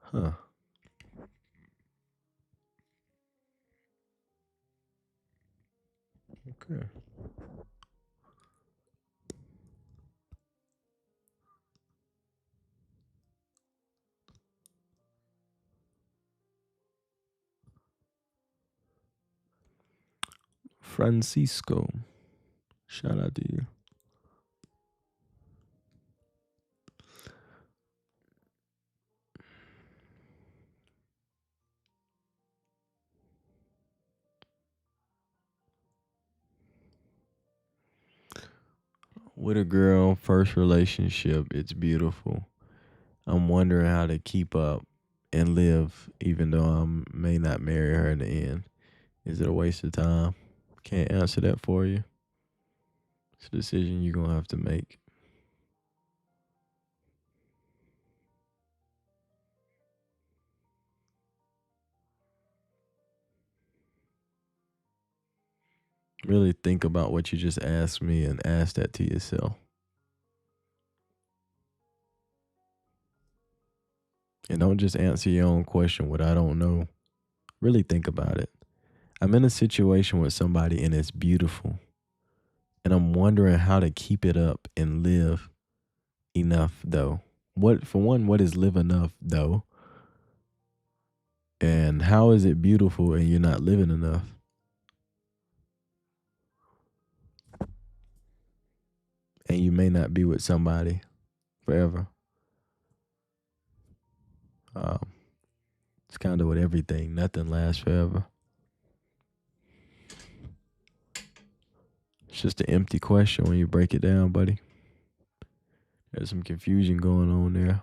Huh. Okay. Francisco. Shout out to you. With a girl, first relationship, it's beautiful. I'm wondering how to keep up and live, even though I may not marry her in the end. Is it a waste of time? Can't answer that for you. It's a decision you're gonna have to make. Really think about what you just asked me and ask that to yourself. And don't just answer your own question with I don't know. Really think about it. I'm in a situation with somebody and it's beautiful. And I'm wondering how to keep it up and live enough though. What for one, what is live enough though? And how is it beautiful and you're not living enough? and you may not be with somebody forever. Um, it's kind of with everything. Nothing lasts forever. It's just an empty question when you break it down, buddy. There's some confusion going on there.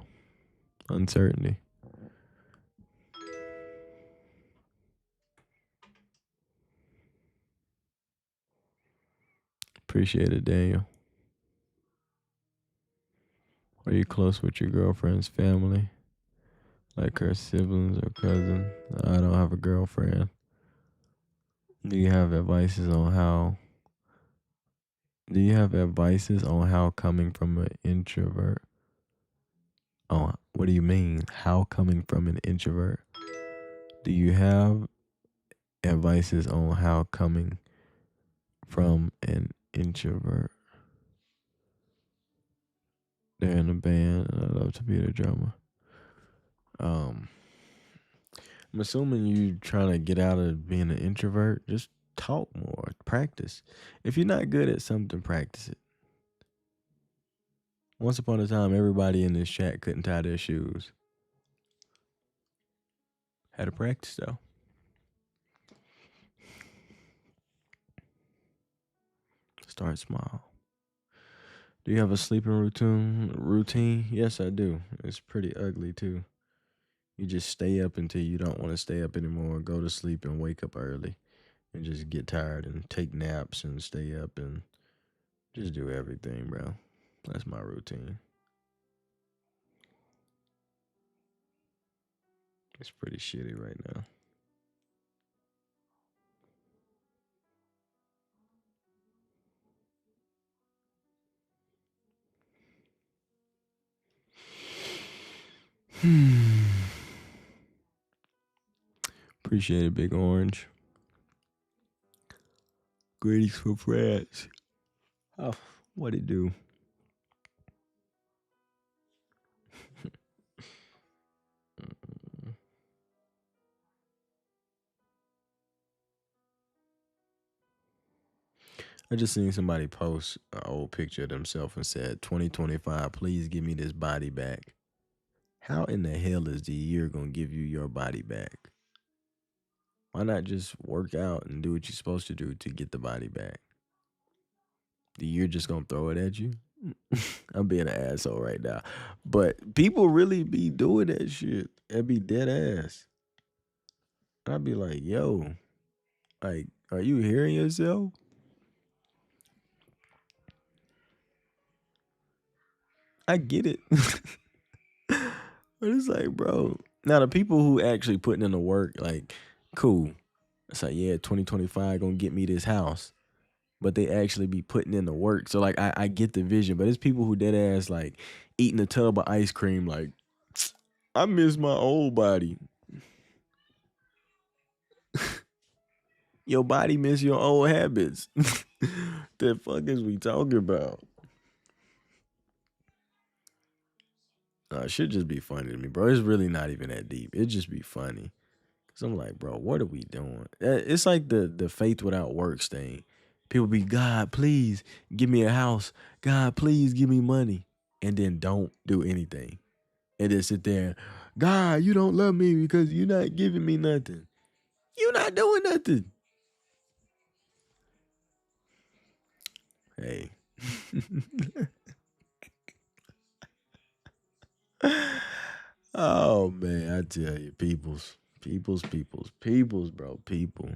Uncertainty. Appreciate it, Daniel. Are you close with your girlfriend's family? Like her siblings or cousin? I don't have a girlfriend. Do you have advices on how coming from an introvert? Oh, what do you mean? How coming from an introvert? Do you have advices on how coming from an introvert? They're in a band and I love to be the drummer. I'm assuming you trying to get out of being an introvert. Just talk more, practice. If you're not good at something, practice it. Once upon a time, everybody in this chat couldn't tie their shoes. Had to practice though. Start small. Do you have a sleeping routine? Yes, I do. It's pretty ugly too. You just stay up until you don't want to stay up anymore, go to sleep and wake up early and just get tired and take naps and stay up and just do everything, bro. That's my routine. It's pretty shitty right now. Appreciate it, Big Orange. Greetings from France. Oh, what it do? I just seen somebody post an old picture of themselves and said, 2025, please give me this body back. How in the hell is the year going to give you your body back? Why not just work out and do what you're supposed to do to get the body back? The year just going to throw it at you? I'm being an asshole right now. But people really be doing that shit. It be dead ass. I'd be like, yo, like, are you hearing yourself? I get it. But it's like, bro. Now the people who actually putting in the work, like, cool. It's like, yeah, 2025 gonna get me this house. But they actually be putting in the work. So like I get the vision, but it's people who dead ass like eating a tub of ice cream, like, I miss my old body. Your body miss your old habits. The fuck is we talking about? It should just be funny to me, bro. It's really not even that deep. It just be funny. Cause I'm like, bro, what are we doing? It's like the faith without works thing. People be, God, please give me a house. God, please give me money. And then don't do anything. And then sit there, God, you don't love me because you're not giving me nothing. You're not doing nothing. Hey. Oh man, I tell you, peoples, bro, people.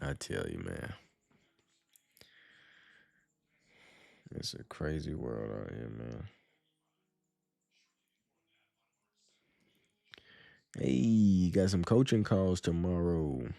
I tell you, man, it's a crazy world out here, man. Hey, got some coaching calls tomorrow.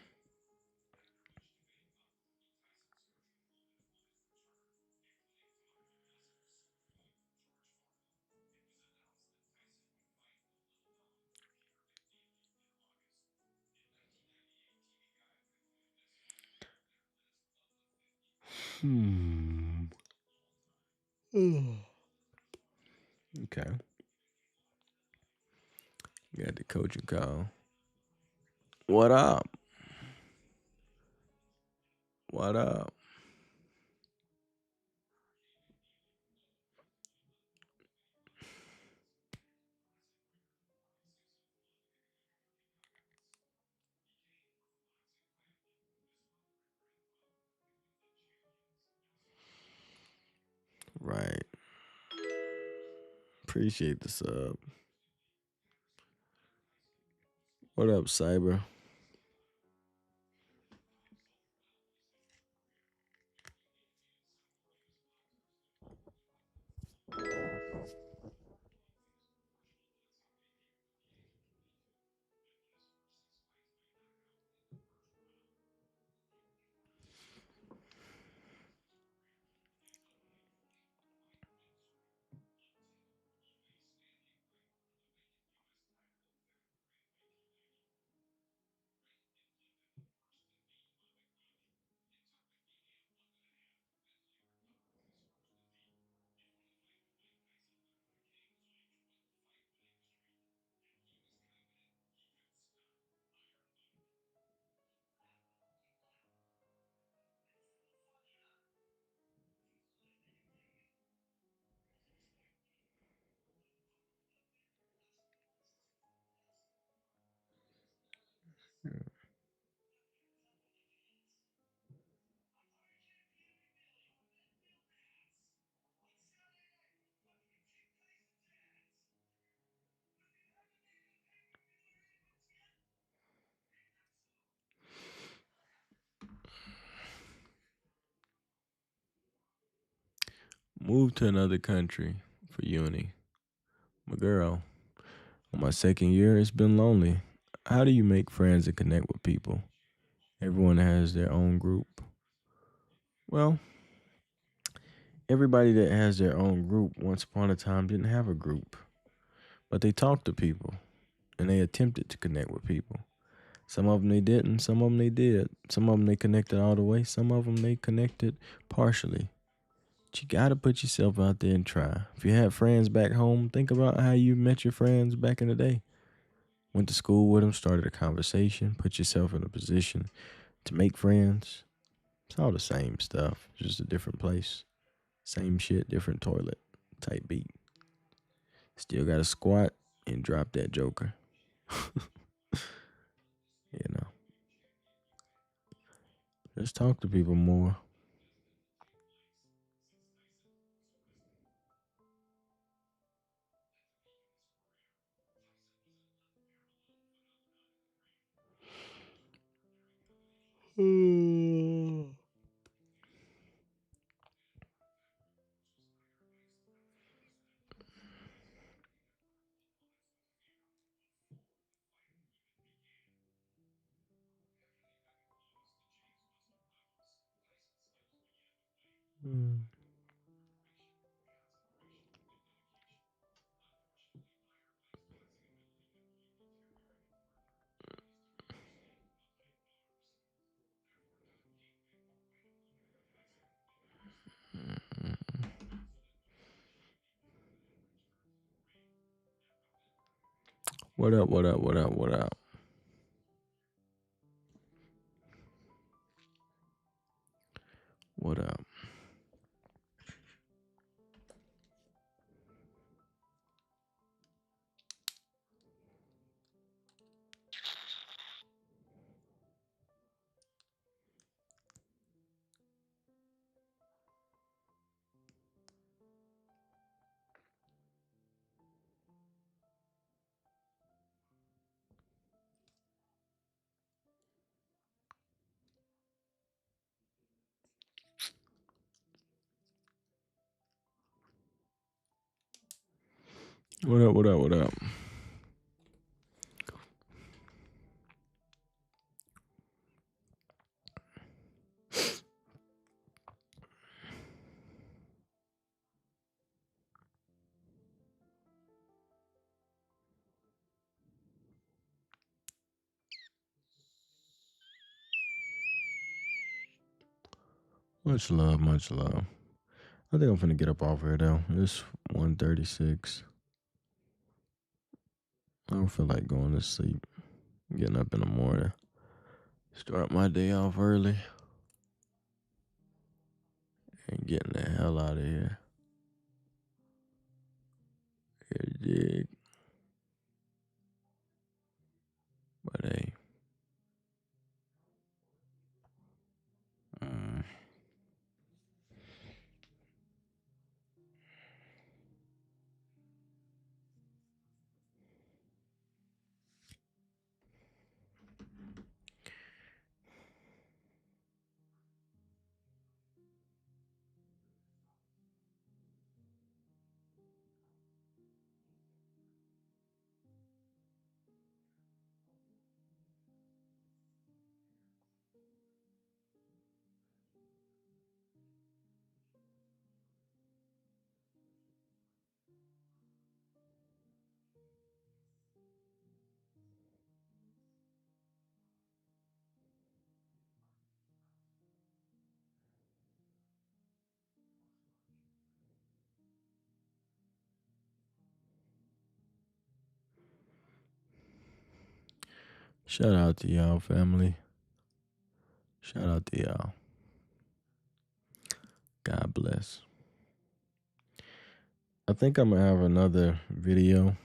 Okay, got the coaching call. What up? What up? Right. Appreciate the sub. What up, Cyber? Moved to another country for uni. My girl, on my second year, it's been lonely. How do you make friends and connect with people? Everyone has their own group. Well, everybody that has their own group once upon a time didn't have a group, but they talked to people and they attempted to connect with people. Some of them they didn't, some of them they did. Some of them they connected all the way, some of them they connected partially. But you gotta put yourself out there and try. If you have friends back home, think about how you met your friends back in the day. Went to school with them, started a conversation, put yourself in a position to make friends. It's all the same stuff, just a different place. Same shit, different toilet type beat. Still gotta squat and drop that joker. You know, just talk to people more. What up, what up, what up, what up? What up? What up, what up, what up? Much love, much love. I think I'm finna get up off here though. It's 1:36. I don't feel like going to sleep. Getting up in the morning. Start my day off early. getting the hell out of here. You dig? But hey. Shout out to y'all, family. Shout out to y'all. God bless. I think I'm going to have another video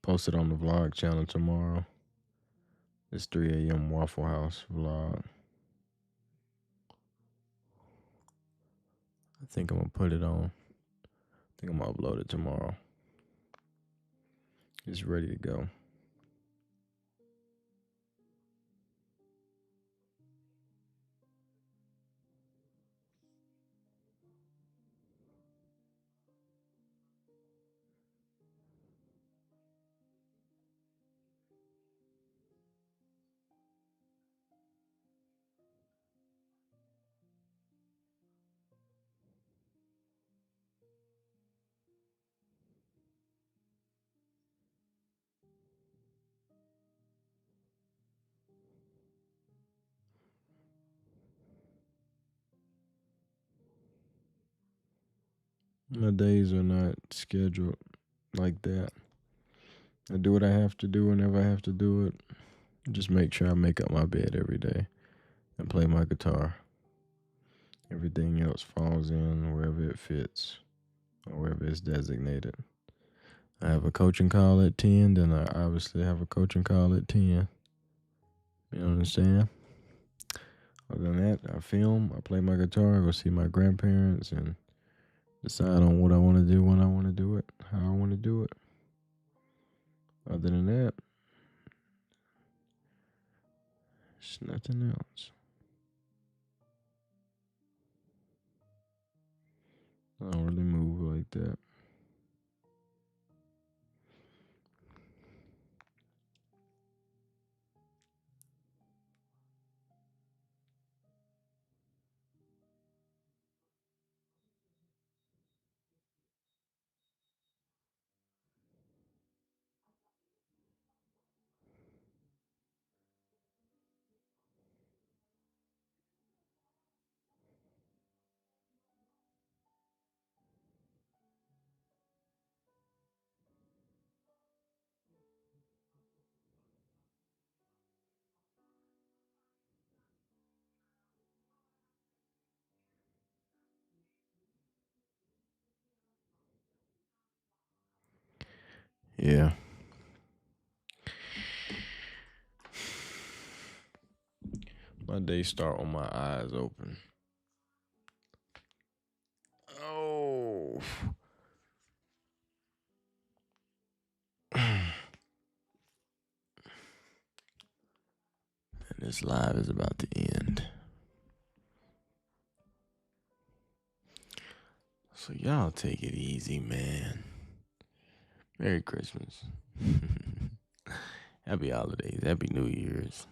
posted on the vlog channel tomorrow. This 3 a.m. Waffle House vlog. I think I'm going to put it on. I think I'm going to upload it tomorrow. It's ready to go. My days are not scheduled like that. I do what I have to do whenever I have to do it. Just make sure I make up my bed every day and play my guitar. Everything else falls in wherever it fits or wherever it's designated. I have a coaching call at 10, then I obviously have a coaching call at 10. You know what I'm saying? Other than that, I film, I play my guitar, I go see my grandparents, and decide on what I want to do, when I want to do it, how I want to do it. Other than that, it's nothing else. I don't really move like that. Yeah. My day start with my eyes open. Oh. And this live is about to end. So y'all take it easy, man. Merry Christmas. Happy holidays. Happy New Year's.